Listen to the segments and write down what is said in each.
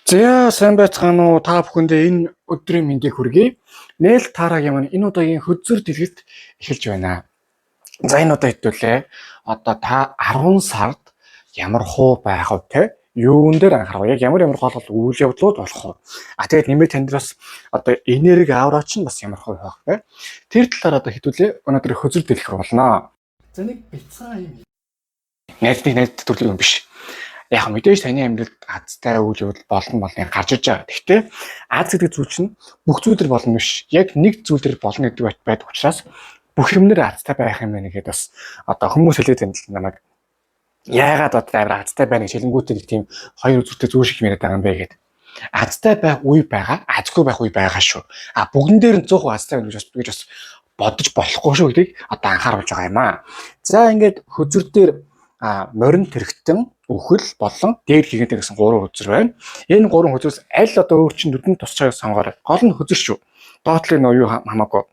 За сайн байцгаана уу та бүхэндээ энэ өдрийн мэндийг хүргэе. Нээл таарагийн маань энэ удаагийн хөзөр дэлгэт эхэлж байна. За энэ удаа хэдүүлээ. Одоо та 10 сард ямар хуу байх вэ те? Юун дээр анхаарах вэ? Яг ямар гол үйл явдлууд болох вэ? Тэгээд нэмээд танд бас одоо энерги авраа чинь бас ямар хуу байх вэ? Тэр талаар одоо хэдүүлээ өнөөдөр хөзөр дэлгэх болно. За нэг бяцхан юм. Найз төрлийн юм биш. Яг мэдээж таны амьдралд азтай үйл явдал болно гарч иж байгаа. Гэхдээ аз гэдэг зүйл чинь бүх зүйлэр болно биш. Яг нэг зүйлэр болно гэдэг байдаг учраас бүх юмнэр азтай байх юм байна гэдэг бас одоо хүмүүс хэлээд байна л намайг. Яагаад одоо амар азтай байна гэж хэлэнгүүтээ нэг тийм хоёр үзүүртэй зүйл шиг яриад байгаа юм бэ гэдэг. Азтай байх үе байгаа, азгүй байх үе байгаа шүү. Бүгдэн дээр нь 100% азтай байна гэж бас бодож болохгүй шүү гэдгийг одоо анхааруулж байгаа юм аа. За ингээд хөзөр дээр морин тэрэгтэн үхэл болон дээр хийгэнтэй гэсэн 3 хөзөр байна. Энэ 3 хөзрөөс аль одоо өөр чинь нүдэнд тусчааг сонгоорой. Гол нь хөзөр шүү. Доотлын нөө юу хамаагүй.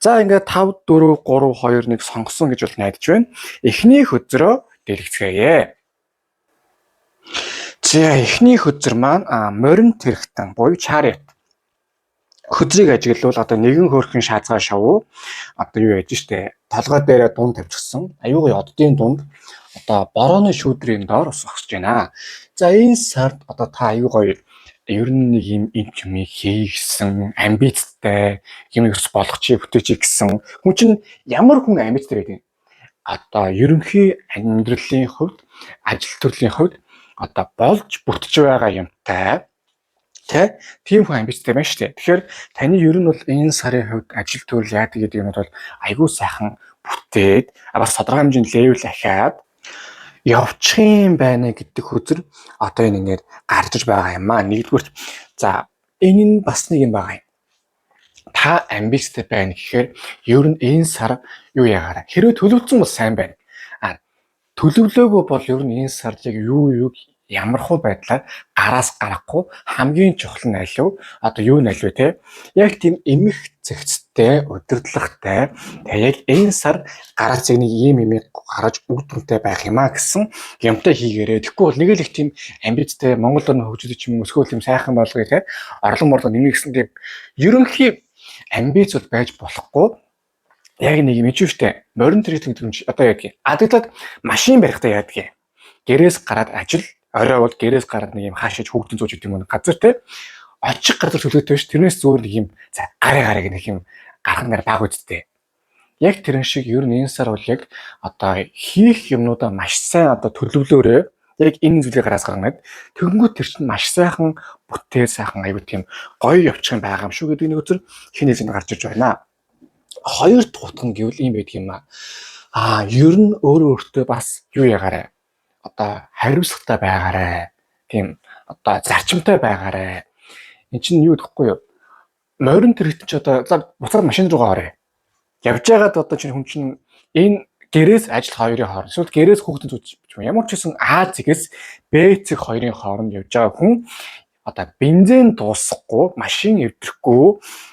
За ингээд 5 4 3 2 1 сонгосон гэж бол найдаж байна. Эхний хөзрөө дэлгэцгээе. За эхний хөзөр маань морин тэрэгтэн буюу chariot. Хөзрийг ажиглавал одоо нэгэн хөөрхөн шаазгаа шавуу одоо юу яаж штэ толгой дээрээ дунд тавьчихсан. Аюугай оддын дунд одоо борооны шүүдрийн доор ус огсож байна. За энэ сард одоо та аюугай ер нь нэг юм юм хийгсэн амбицтай юм ерс болгочих бүтээчих гэсэн хүн чинь ямар хүн амбицтай байдаг. Одоо ерөнхий амьдралын хувьд ажил төрлийн хувьд одоо болж бүтэж байгаа юмтай тийм хүн амбицтай байна шүү дээ. Тэгэхээр таны ер нь бол энэ сарын хувьд ажил төрөл яадаг гэдэг юм бол айгүй сайхан бүтээд бас тодорхой хэмжээнд левел ахаад явчих юм байна гэдэг хөзөр одоо энэ ингээд гарч иж байгаа юм аа. Нэгдүгээр за энэ нь бас нэг юм байгаа юм. Та амбицтай байна гэхээр ер нь энэ сар юу ягаараа хэрвээ төлөвлөсөн бол сайн байна. Төлөвлөөгүй бол ер нь энэ сард яг юу ямар хуу байдлаар гараас гарахгүй хамгийн чухал нь аль вэ? Одоо юу нь аль вэ те? Яг тийм эмх зэгцтэй, удирдлагатай. Яг энэ сар гараач нэг ийм гараж үг дүнтэй байх юм а гэсэн юмтай хийгээрээ. Тэгэхгүй бол нэг л их тийм амбицтай Монгол орны хөгжүүлж юм өсгөл юм сайхан болгоё те. Орлон морлон нэмэх гэсэн тийм ерөнхий амбиц бол байж болохгүй. Яг нэг юм ичвэштэй морин тэрэгтэй гэдэг юм чи одоо яг адагдлаад машин барихтаа яадаг юм. Гэрээс гараад ажил орой бол гэрээс гараад нэг юм хаашиж хүүхдэн зууж гэдэг юм газар те очих газар төлөөтэй биш тэрнээс зүгээр нэг юм гарыг нэг юм гарах нэр баг үсттэй. Яг тэрэн шиг ер нь энэ сар бол яг одоо хийх юмнуудаа маш сайн одоо төлөвлөөрэй. Яг энэ зүйлийг гараас гаргана. Тэгэнгүүт тэр чинь маш сайхан бүтээл сайхан аюу тийм гоё явчих юм байгаа юм шүү гэдэг нэг үзэр хинээс нь гарч иж байна. Хоёр дахь утга нь гэвэл ийм байдаг юм аа. Ер нь өөртөө бас юу ягаарай. Одоо хариуцлагатай байгаарай. Тийм одоо зарчимтай байгаарай. Энд чинь юу гэхгүй юу? Морин тэрэгт чи одоо буцаад машин руугаа орё. Явж байгаад одоо чинь хүн чинь энэ гэрээс ажил хоёрын хооронд эсвэл гэрээс хүүхдэн зүүж ямар ч гэсэн А зэгээс Б зэг хоёрын хооронд явж байгаа хүн одоо бензин дуусахгүй, машин эвдэхгүй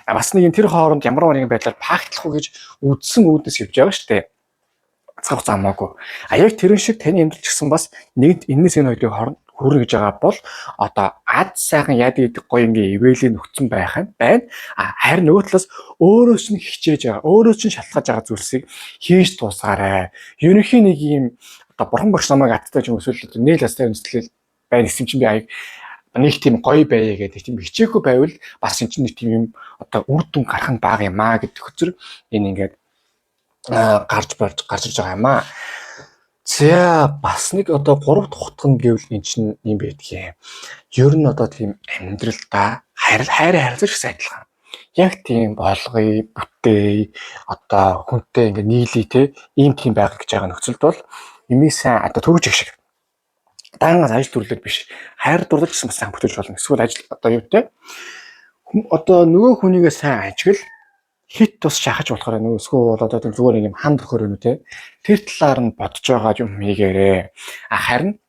бас нэг тэр хооронд ямар нэгэн байдлаар пактлах уу гэж үдсэн үүднээс явж байгаа шүү дээ. Цав замаагүй. Яг тэрэн шиг таны амьдрал ч гэсэн бас нэг энэс энэ хоёрын хооронд хүрнэ гэж байгаа бол одоо ад сайхан яадаг гэдэг гоё ингээ ивэлийн нөхцөн байх юм байна. Харин нөгөө талаас өөрөөс нь хичээж байгаа, өөрөөс нь шалтгааж байгаа зүйлсийг хийж дуусгаарай. Ерөнхий нэг юм одоо бурхан багш намайг аттай ч юм эсвэл нээл астай үндэслэл байна гэсэн чинь би нэг тийм гоё байе гэдэг тийм хичээхгүй байвал бас энэ чинь нэг тийм юм одоо үр дүн гарах нь бага юм аа гэдэг хөцөр энэ ингээд гарч ирж байгаа юм аа. За бас нэг одоо 3 дахь утга нь гэвэл энэ чинь юм байдгийг. Ер нь одоо тийм амьдралдаа хайрлаж гэсэн адилхан. Яг тийм болгоё, бүтээе, одоо хүнтэй ингээ нийлээ те ийм тийм байх гэж байгаа нөхцөлд бол юмээ сайн одоо төрөж их шиг. Даангаас ажил төрлөд биш. Хайр дурлаж гэсэн бас сайн бүтээж болно. Эсвэл ажил одоо юу те одоо нөгөө хүнийгээ сайн ажигл хит тус шахаж болохоор нөгөө эсвэл одоо тийм зүгээр нэг юм ханд өхөр өнө те тэр талаар нь бодож байгаа юм хийгээрээ. Харин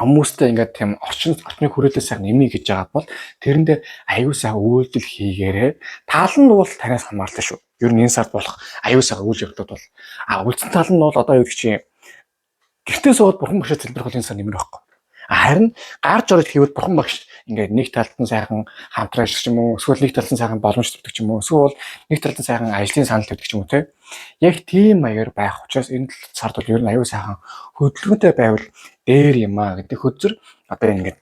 хүмүүстэй ингээд тийм орчны хүрээлэл сайхан нэмий гэж байгаа бол тэрэндээ аюу сайхан үйлдэл хийгээрээ тал нь бол танаас хамаарлаа шүү. Ер нь энэ сард болох аюу сайхан үйл явдлууд бол үлдсэн тал нь бол одоо юу гэх чинь гэртээ суугаад бурхан багшаа залбирах энэ сар нэмэр байхгүй. Харин гарч орж хийвэл бурхан багш ингээд нэг талд нь сайхан хамтраач ч юм уу, эсвэл нэг талд нь сайхан боломж тавьдаг ч юм уу, эсвэл нэг талд нь сайхан ажлын санал тавьдаг ч юм уу те. Яг тийм маягаар байх учраас энэ сард бол ер нь аюу сайхан хөдөлгөөнтэй байвал дээр юм аа гэдэг хөзөр одоо ингээд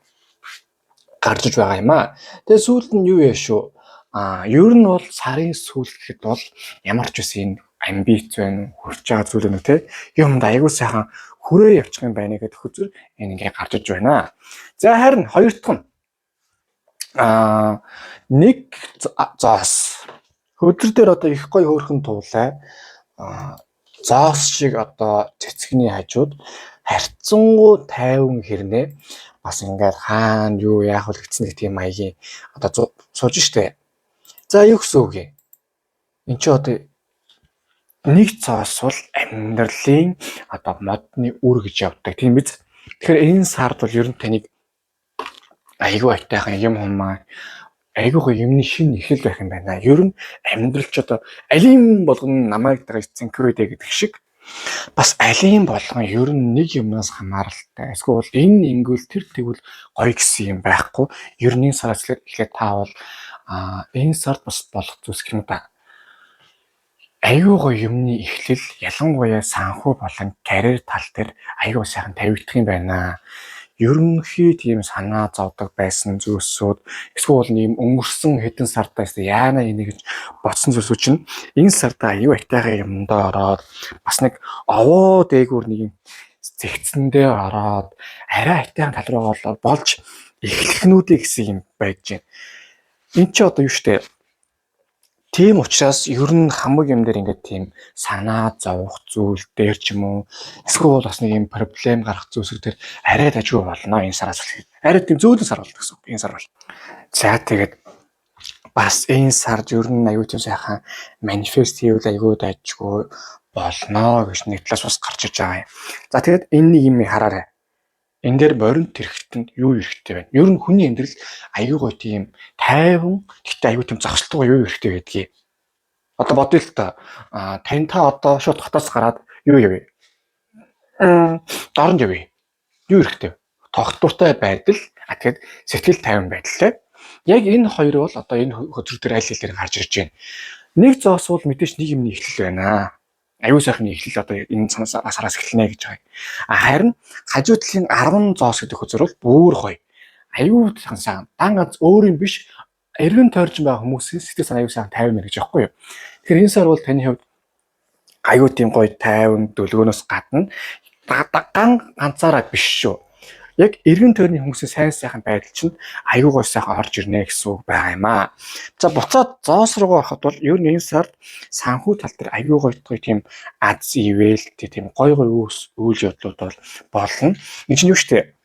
гарч иж байгаа юм аа. Тэгээ сүүлд нь юу яа шүү? Ер нь бол сарын сүүл гэхэд бол ямар ч үсэн амбиц байна, хүрч байгаа зүйл нь те. Юмд аюу сайхан хүрээ явчих юм байна гэдэг хөзөр энэ ингээ гарч иж байна. За харин хоёр дахь нь нэг зоос хөдөр дээр одоо их гоё хөөрхөн туулай зоос шиг одоо цэцгний хажууд харьцангуй тайван хэрнээ бас ингээд хаана юу яах вэ гэсэн тийм маягийн одоо сууж штэ. За юу гэсэн үг юм? Энд чи одоо нэг цаас бол амьдралын одоо модны үр гэж явдаг тийм биз. Тэгэхээр энэ сард бол ер нь таныг айгүй айтайхан юм хумаа айгүй юмны шин ихэл байх юм байна. Ер нь амьдралч одоо алим болгон намайг дагажцэнкрүүдэ гэдэг шиг бас алим болгон ер нь нэг юмнаас хамааралтай. Эсвэл энэ ингүүл тэр тэгвэл гоё гэсэн юм байхгүй. Ер нь сараас эхлээд таавал энэ сард бас болох зүйлс юм да. Айгүй гоё юмны эхлэл ялангуяа санхүү болон карьер тал дээр айгүй сайхан тавигдах юм байна. Ерөнхий тийм санаа зовдөг байсан зүйлсүүд эсвэл нэм өнгөрсөн хэдэн сартаас яана энийг гэж бодсон зүйлсүүд чинь энэ сарда аюу айтайгаа юмдаа ороод бас нэг овоо дээгүүр нэг юм зэгцэндээ ороод арай айтайхан тал руугаа болж эхлэхнүүдээ гэсэн юм байж байна. Энд чи одоо юу штэ. Тийм учраас ер нь хамаг юм дээр ингээд тийм санаа зовох зүйл дээр ч юм уу эсвэл бас нэг юм проблем гарах зүйлсүүд дээр арай дажгүй болно энэ сараас эхлээд. Арай тийм зөөлөн сар болдог гэсэн энэ сар бол. За тэгээд бас энэ сард ер нь аюу тийм сайхан манифест хийвэл аюу дажгүй болно гэж нэг талаас бас гарч иж байгаа юм. За тэгээд энэ нэг юм хараарай. Энэ дээр моринд тэрэгтэнд юу хэрэгтэй байна? Ер нь хүний амьдрал аюу гой тийм тайван гэхдээ аюу тийм зогсолттой юу хэрэгтэй гэдгийг. Одоо бодъё л та. Тань та одоо шууд хотоос гараад юу явъя? Дорн явъя. Юу хэрэгтэй? Тогтвортой байдал, тэгээд сэтгэл тайван байдал те. Яг энэ хоёр бол одоо энэ хөтөр төр аль хэлээр гарч ирж байна. Нэг зоос бол мэдээж нэг юмний эхлэл байна. Аюу сайхан эхлэл одоо энэ сараас эхэлнэ гэж байгаа. Харин хажуу талын 10 зоос гэдэг хөзөр бол бүр гоё. Аюу сайхан дан ганц өөр юм биш эргэн тойрж байгаа хүмүүсийн сэтгэл санаа аюу сайхан тайван гэж байхгүй юу. Тэгэхээр энэ сар бол таны хувьд аюу тийм гоё тайван дөлгөөнөөс гадна ганцаараа биш шүү. Яг эргэн тойрны хүмүүсийн сайн сайхан байдал чинь аюу гоё сайхан орж ирнэ гэсэн үг байгаа юм аа. За буцаад зоос руугаа ороход бол ер нь энэ сард санхүү тал дээр аюу гоё тийм аз ивэл тийм гоё үйл явдлууд бол болно. Энэ чинь юу штэ?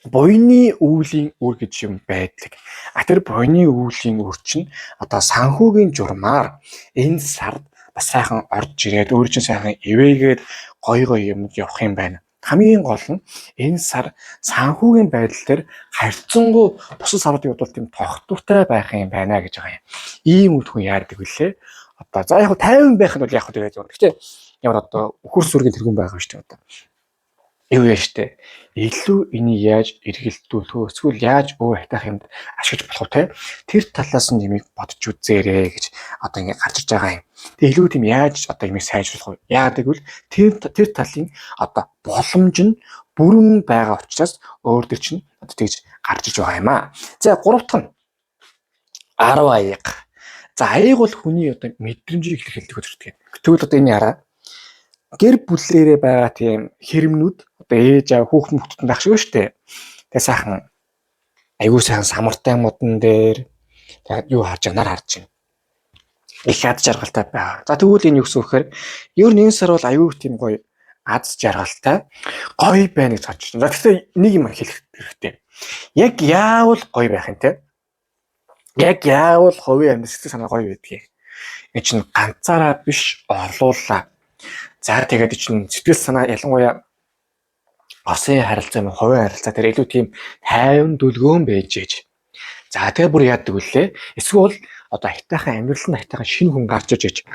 Буйны үүлийн үр гэж юм байдаг. Тэр буйны үүлийн үр чинь одоо санхүүгийн журмаар энэ сард бас сайхан орж ирээд өөр чинь сайхан ивэгээд гоё юм явах юм байна. Хамгийн гол нь энэ сар санхүүгийн байдал дээр харьцангуй бусад саруудын хувьд тийм тогтвортой байх юм байна гэж байгаа юм. Ийм үр хүн яадаг вүлээ. Одоо за яг 50 байх нь бол яг тэгээд зүгээр. Гэхдээ ямар одоо өхөр сүргийн тэргүүн байгаа шүү дээ одоо. Юу яа штэ. Илүү энийг яаж эргэлдүүлэх вэ? Эсвэл яаж өөр хатах юмд ашиглаж болох вэ? Тэр талаас нь юмыг бодож үзээрэй гэж одоо ингэ гарч иж байгаа юм. Тэгээ илүү тийм яаж одоо юмыг сайжруулах вэ? Яагаад гэвэл тэр талын одоо боломж нь бүрэн байгаа учраас өөр төр чинь одоо тэгж гарч иж байгаа юм аа. За 3 дахь нь 10 аяга. За аяга бол хүний одоо мэдрэмжийг илэрхийлдэг хөдөлгөөн. Тэгвэл одоо энэ хараа. Гэр бүлээрээ байгаа тийм хэрэмнүүд одоо ээж аав хүүхэн хүүхдүүд байх шиг шүү дээ. Тэгээ сайхан аюу сайхан самартай модон дээр тэгээд юу харж нар харж байна. Их аз жаргалтай байгаа. За тэгвэл энэ юу гэсэн үг гэхээр ер нь энэ сар бол аюу тийм гоё аз жаргалтай гоё байна гэж харж байна. За тэгэхээр нэг юм хэлэх хэрэгтэй. Яг яавал гоё байх юм те? Яг яавал хувийн амьдрал сэтгэл санаа гоё байдгийг. Энэ чинь ганцаараа биш орлуулаа. За тэгээд чинь сэтгэл санаа ялангуяа осын харилцаа мөн хувийн харилцаа тэр илүү тийм тайван дүлгөөн байж ээж. За тэгээ бүр яадаг вүлээ. Эсвэл одоо хайтайхан амьдрал нь хайтайхан шинэ хүн гарч иж.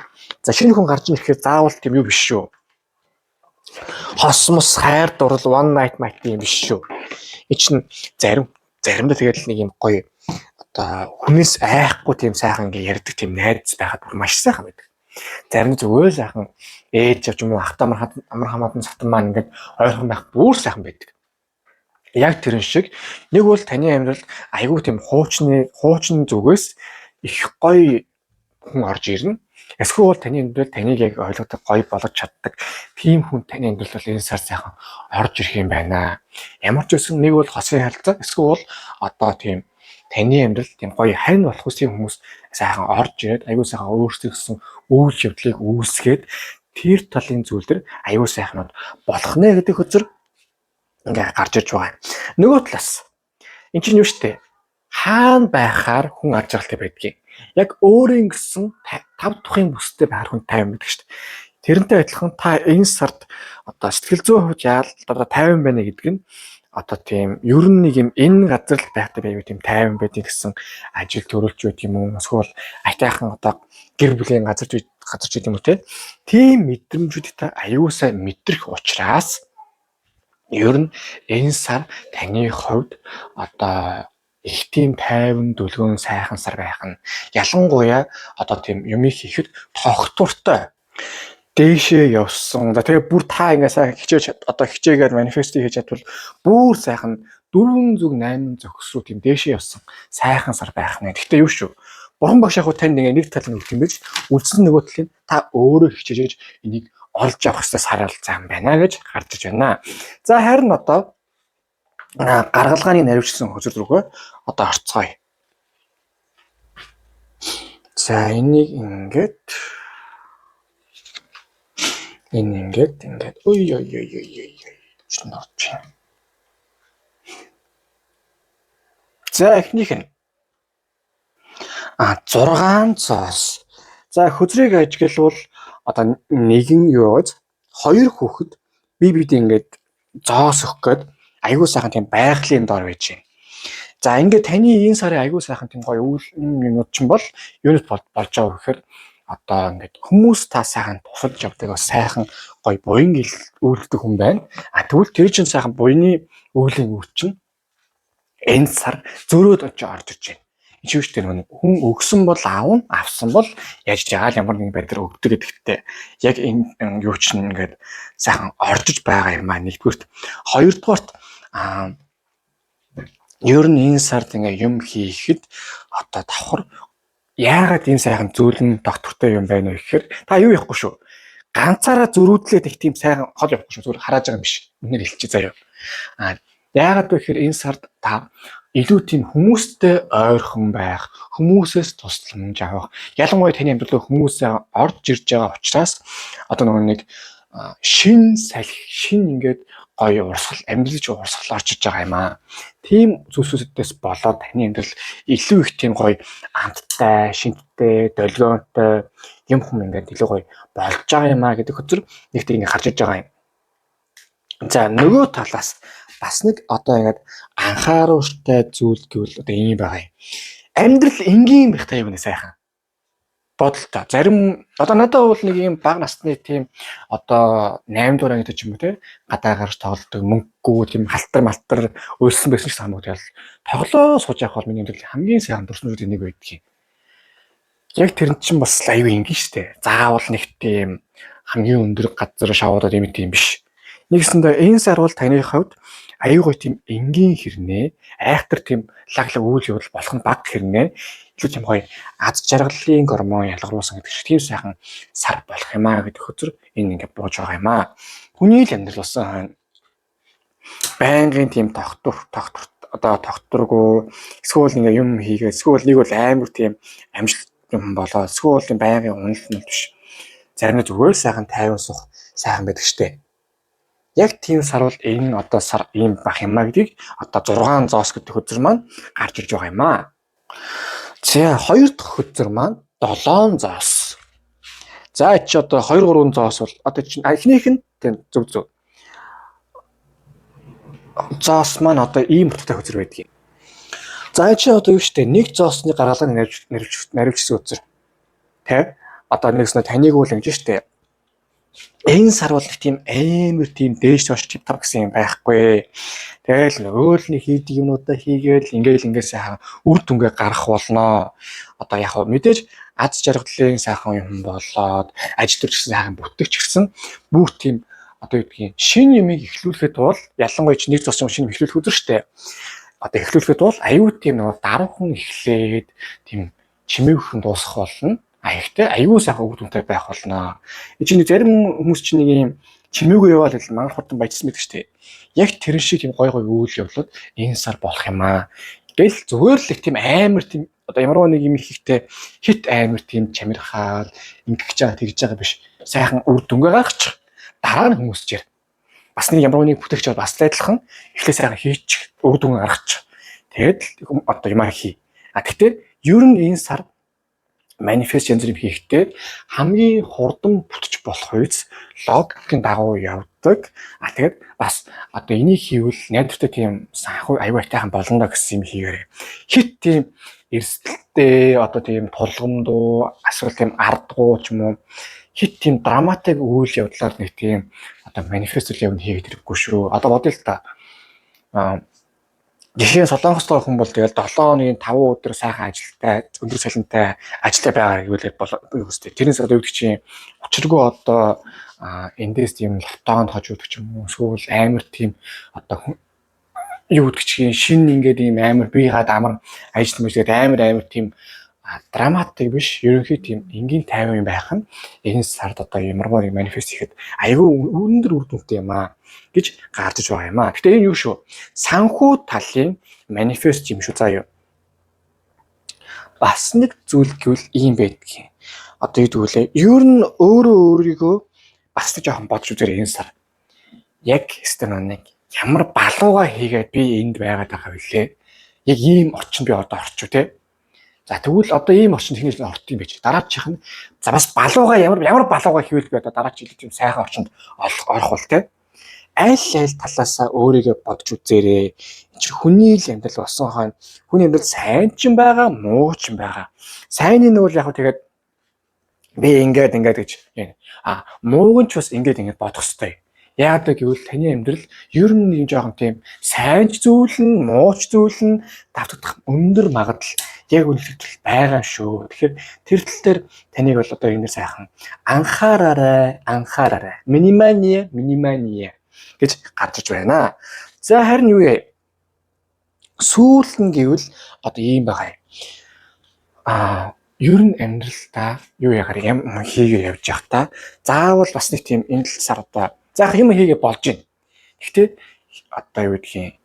За шинэ хүн гарч ирэхэд заавал тийм юу биш шүү. Хос мос хайр дурлал one night might юм биш шүү. Энэ чинь заримдаа тэгэл нэг юм гоё одоо хүнээс айхгүй тийм сайхан ингээ ярьдаг тийм найз байхад бүр маш сайхан байдаг. Зарим зүгээр сайхан ээж авч юм уу ахтаа амар хамаатан сатан маань ингээд ойрхон байх бүр сайхан байдаг. Яг тэрэн шиг нэг бол таны амьдралд айгүй тийм хуучин зүгээс их гоё хүн орж ирнэ. Эсвэл таны амьдрал таныг яг ойлгодог гоё болгож чаддаг тийм хүн таны амьдралд бол энэ сар сайхан орж ирэх юм байна. Ямар ч үсэн нэг бол хосын харилцаа эсвэл одоо тийм таны амьдрал тийм гоё хань болох үсгийн хүмүүс сайхан орж ирээд аюу сайхан өөрсдийнхөө үйл явдлыг үүсгээд тэр талын зүйл төр аюу сайхнууд болох нэ гэдэг хөзөр ингээ гарч ирж байгаа. Нөгөө талаас эн чинь юу штэ хаана байхаар хүн аж аргалтай байдгийг яг өөрийн гэсэн 5 дахын бүстэй байхаар хүн 50 байдаг штэ. Тэрнтэй адилхан та энэ сард одоо сэтгэл зүйн хувьд яалтаа 50 байна гэдэг нь одоо тийм ер нь нэг юм энэ газар л байхтай байв тийм 50 байдаг гэсэн ажил төрүүлж байт юм уу эсвэл айтайхан одоо гэр бүлийн газарч байт юм уу тийм мэдрэмжүүдийг та аюусаа мэдрэх учраас ер нь энэ сар таны хувьд одоо их тийм тайван дүлгэн сайхан сар байх нь ялангуяа одоо тийм юм хийхэд тогтвортой дээшээ явсан. За тэгээ бүр та ингээ сайхан хичээгээр манифест хийж чадвал бүр сайхан 408 зохис руу тийм дээшээ явсан сайхан сар байх нэ. Гэхдээ юу шүү. Бурхан багш яг танд нэг тал нь өгөх юм байж үлдсэн нөгөө талыг та өөрөө хичээж энийг олж авах хэрэгтэй сар зам байна гэж гарч иж байна. За харин одоо гаргалгааны наривчсан хөзөр рүүгээ одоо орцгоё. За энийг ингээд ой чинь орч. За эхнийх нь 6 цаас. За хөзрийг ажиглавал одоо нэгэн юуз 2 хүүхэд биедээ ингээд зоос өгөх гээд айгуу сайхан тийм байгалийн дор байж байна. За ингээд таны энэ сарын айгуу сайхан тийм гоё юмнууд ч юм бол юунес болж байгаа гэхээр одоо ингээд хүмүүс та сайхан тусалж явдаг сайхан гоё буян үйлдэх хүн байна. Тэгвэл тэр чинь сайхан буйны өвлийн үр чинь энэ сар зөрөөд очиж орж иж байна. Чи юу ч тэр хүн өгсөн бол аавн авсан бол яаж жагаал ямар нэг байдлаар өгдөг гэдэгтээ яг энэ юу ч ингээд сайхан оржиж байгаа юм аа нэгдүгürt хоёрдугаарт ер нь энэ сард ингээ юм хийхэд одоо давхар яагаад энэ сайхан зүйл нь доктортой юм байна вэ гэхээр та юу яахгүй шүү ганцаараа зөрүүдлээд их тийм сайхан хол явахгүй шүү зүгээр харааж байгаа юм биш үнээр хэлчих заяа яагаад вэ гэхээр энэ сард та илүү тийм хүмүүстэй ойрхон байх, хүмүүсээс тусламж авах. Ялангуяа таны амьдралд хүмүүсээ орж ирж байгаа учраас одоо нэг шин ингээд гоё урсгал амьдлж урсгал орж иж байгаа юм аа. Тийм зүйлсүүдээс болоод таны амьдрал илүү их тийм гоё амттай, шинттэй, долгионтой юм хүм ингээд илүү гоё болж байгаа юм аа гэдэг хөтөр нэг тийм ингээд харж иж байгаа юм. За нөгөө талаас бас нэг одоо ингээд анхааруултай зүйл гэвэл одоо ийм байгаа юм. Амьдрал энгийн байх таа юм сайхан. Бодолтой. Зарим одоо надад бол нэг ийм бага насны тийм одоо 8 дугаар ангид ч юм уу те гадаа гарч тоглолдог мөнгөгүй тийм халтар өссөн байсан ч хамаагүй тоглоо сууж явах бол миний амьдрал хамгийн сайхан дурсамжуудын нэг байдгийг. Яг тэр нь чинь бас аюу энгийн штэ. Заавал нэг тийм хамгийн өндөр газар шавуудад юм тийм биш. Нэгсэндээ энэ сар бол таны хувьд аюугой тийм энгийн хэрнээ айхтар тийм лаглаг үйл явдал болох нь баг хэрнээ илүү тийм гоё аз жаргалын гормон ялгаруулсан гэдэг шиг тийм сайхан сар болох юм аа гэдэг хөзөр энэ ингээд бууж байгаа юм аа. Хүний л амьдрал болсон байнгын тийм тогтворгүй эсвэл ингээ юм хийгээ эсвэл нэг бол амар тийм амжилт юм болоо эсвэл тийм байнгын уналтнууд биш. Зарим нь зүгээр сайхан тайван сух сайхан байдаг штэ. Яг тийм сар бол энэ одоо сар ийм бах юм а гэдгийг одоо 6 зоос гэдэг хөзөр маань гарч ирж байгаа юм а. За 2 дахь хөзөр маань 7 зоос. За чи одоо 2 3 зоос бол одоо чи эхнийх нь тийм зөв. Зоос маань одоо ийм утгатай хөзөр байдаг юм. За чи одоо юу штэ нэг зоосны гаргалгааны наривчсан хөзөр. Тэ? Одоо нэгснэ таныг үл ингэж штэ. энэ сар бол тийм амар тийм дээш доош чиптар гэсэн юм байхгүй. Тэгэл өөрөлний хийдэг юмудаа хийгээл ингээл сайхан үр дүнгээ гарах болно. Одоо яг мэдээж аз жаргалын сайхан юм болоод ажил төрчсөн сайхан бүтгэж гисэн бүр тийм одоо юу гэдгийг шинэ юмыг эхлүүлэхэд бол ялангуяа нэг зосон шинэ эхлүүлэх үзэр штэ. Одоо эхлүүлэхэд бол аюу тийм нэг даруухан эхлээд тийм чимээгхэн дуусах болно. Аягтай аюу сайхан үр дүнтэй байх болно. Эцэг зарим хүмүүс чинь нэг юм чимээгүй яваад л мангар хурдан баяжсан мэт штэ. Яг тэр шиг тийм гой үйл явдлууд энэ сар болох юм аа. Тэгэл зүгээр л их тийм амар тийм одоо ямар нэг юм ихтэй хит амар тийм чамирхаал ингэж байгаа тэгж байгаа биш. Сайхан үр дүнгээ гаргачих. Дараа нь хүмүүс чир. Бас нэг ямар нэг бүтээгч бол бас л адилхан эхлээ сайхан хийчих үр дүнгээ гаргачих. Тэгэд одоо юмар хий. Гэхдээ ер нь энэ сар манифест янз бүр хийхдээ хамгийн хурдан бүтэж болох үеэс логикийн дагуу явдаг. Тэгээд бас одоо энийг хийвэл найдвартай тийм санхүү аюултайхан болно да гэсэн юм хийгээрэй. Хит тийм эрсдэлтэй одоо тийм тулгамдуу асуул тийм ардгуу ч юм уу хит тийм драматик үйл явдлаар нэг тийм одоо манифест үйл явдал хийгээд ирэхгүй шүү. Одоо бодъё л та. Жишээ нь Солонгостой хүн бол тэгэл 7 хоногийн 5 өдөр сайхан ажилтай, өндөр салентай ажилтай байгаа гэвэл юу гэжтэй. Тэрнээс одоо юу гэдэг чинь учиргүй одоо эндээс тийм лотоонд хож өгдөг ч юм уу. Эсвэл амар тийм одоо юу гэдэг чинь шинэ ингээд ийм амар бие хаад амар ажил мөчгээд амар тийм драматик биш. Ерөнхий тийм энгийн тайван юм байх нь энэ сард одоо ямар нэг манифест хийхэд айгүй өндөр үр дүнтэй юм аа гэж гарч байгаа юм аа. Гэтэ энэ юу шүү? Санхүү талын манифест юм шүү заа юу. Бас нэг зүйл гэвэл ийм байдгийг. Одоо юу гэвэл ер нь өөрийгөө бас нэг жоохон бодож үзээрэй энэ сар. Яг стеноныг ямар балууга хийгээд би энд байгаад байгаа вүлээ. Яг ийм орчин би одоо орчих те. За тэгвэл одоо ийм орчин техник орт юм байж. Дараачих нь за бас балууга ямар балууга хийвэл би одоо дараач жилд юм сайхан орчинд орох бол те. Аль талаасаа өөрийгөө бодж үзээрэй. Энд чинь хүний л амьдрал болсон хойно хүний амьдрал сайн ч юм байгаа, муу ч юм байгаа. Сайнны нь бол яг хөө тэгээд би ингээд гэж мууг нь ч бас ингээд бодох хэрэгтэй. Яагаад гэвэл таны амьдрал ер нь нэг жоохон тийм сайн ч зүйл нь, муу ч зүйл нь давтагдах өндөр магадлал яг үнэлэгдэл байгаа шүү. Тэгэхээр тэр тал дээр таныг бол одоо энэ сайхан анхаараарай. Минимания гэж гарч иж байна. За харин юу вэ? Сүүлэн гэвэл одоо ийм байгаа юм. Ер нь амьдралдаа юу ягаар юм хийгээ явж явах та заавал бас нэг тийм энэ сар одоо заах юм хийгээ болж байна. Гэхдээ одоо юу гэдгийг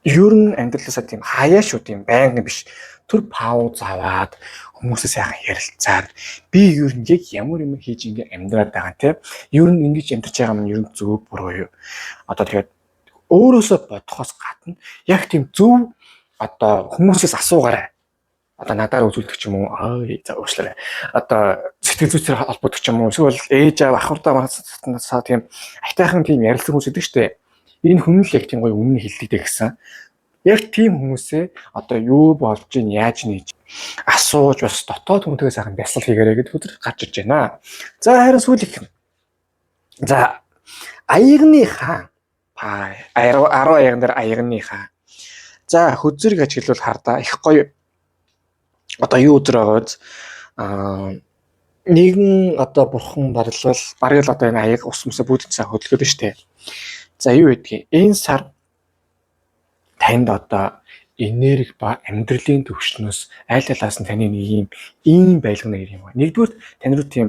ер нь амьдралаасаа тийм хаяа шүү тийм байнга биш. Түр пауз аваад хүмүүсээ сайхан ярилцаад би ер нь яг ямар юм хийж ингэ амьдраад байгаа тийм ер нь ингэж амьдарч байгаа юм ер нь зөв буруу юу. Одоо тэгээд өөрөөсөө бодохоос гадна яг тийм зөв одоо хүмүүсээс асуугаарай. Одоо надаар үзүүлдэг ч юм уу за уучлаарай. Одоо сэтгэл зүйчээр холбогдох ч юм уу эсвэл ээж аав ахвартаа манасаа тийм айтайхан тийм ярилцсан хүмүүс идэг штэ. Энэ хүн л яг тийм гоё үнэн хэлдэг гэсэн. Яг тийм хүмүүсээ одоо юу болж ийн яаж нээж асууж бас дотоод хүнтэйгээ сайхан бясалгал хийгээрэй гэдэг өдөр гарч ирж байна. За харин сүүлийнх нь. За аягны хаан 10 аяган дээр аягны хаан. За хөзөрг ажиглал хардаа их гоё одоо юу өдөр байгааз нэгэн одоо бурхан барлвал бараг л одоо энэ аяг ус мөсө бүдцээ хөдөлгөөд штэ. За юу гэдгийг энэ сар танд одоо энерги ба амьдралын төвшнөөс аль талаас нь таны нэг ийм байлгана гэх юм ба. Нэгдүгээр тань руу тийм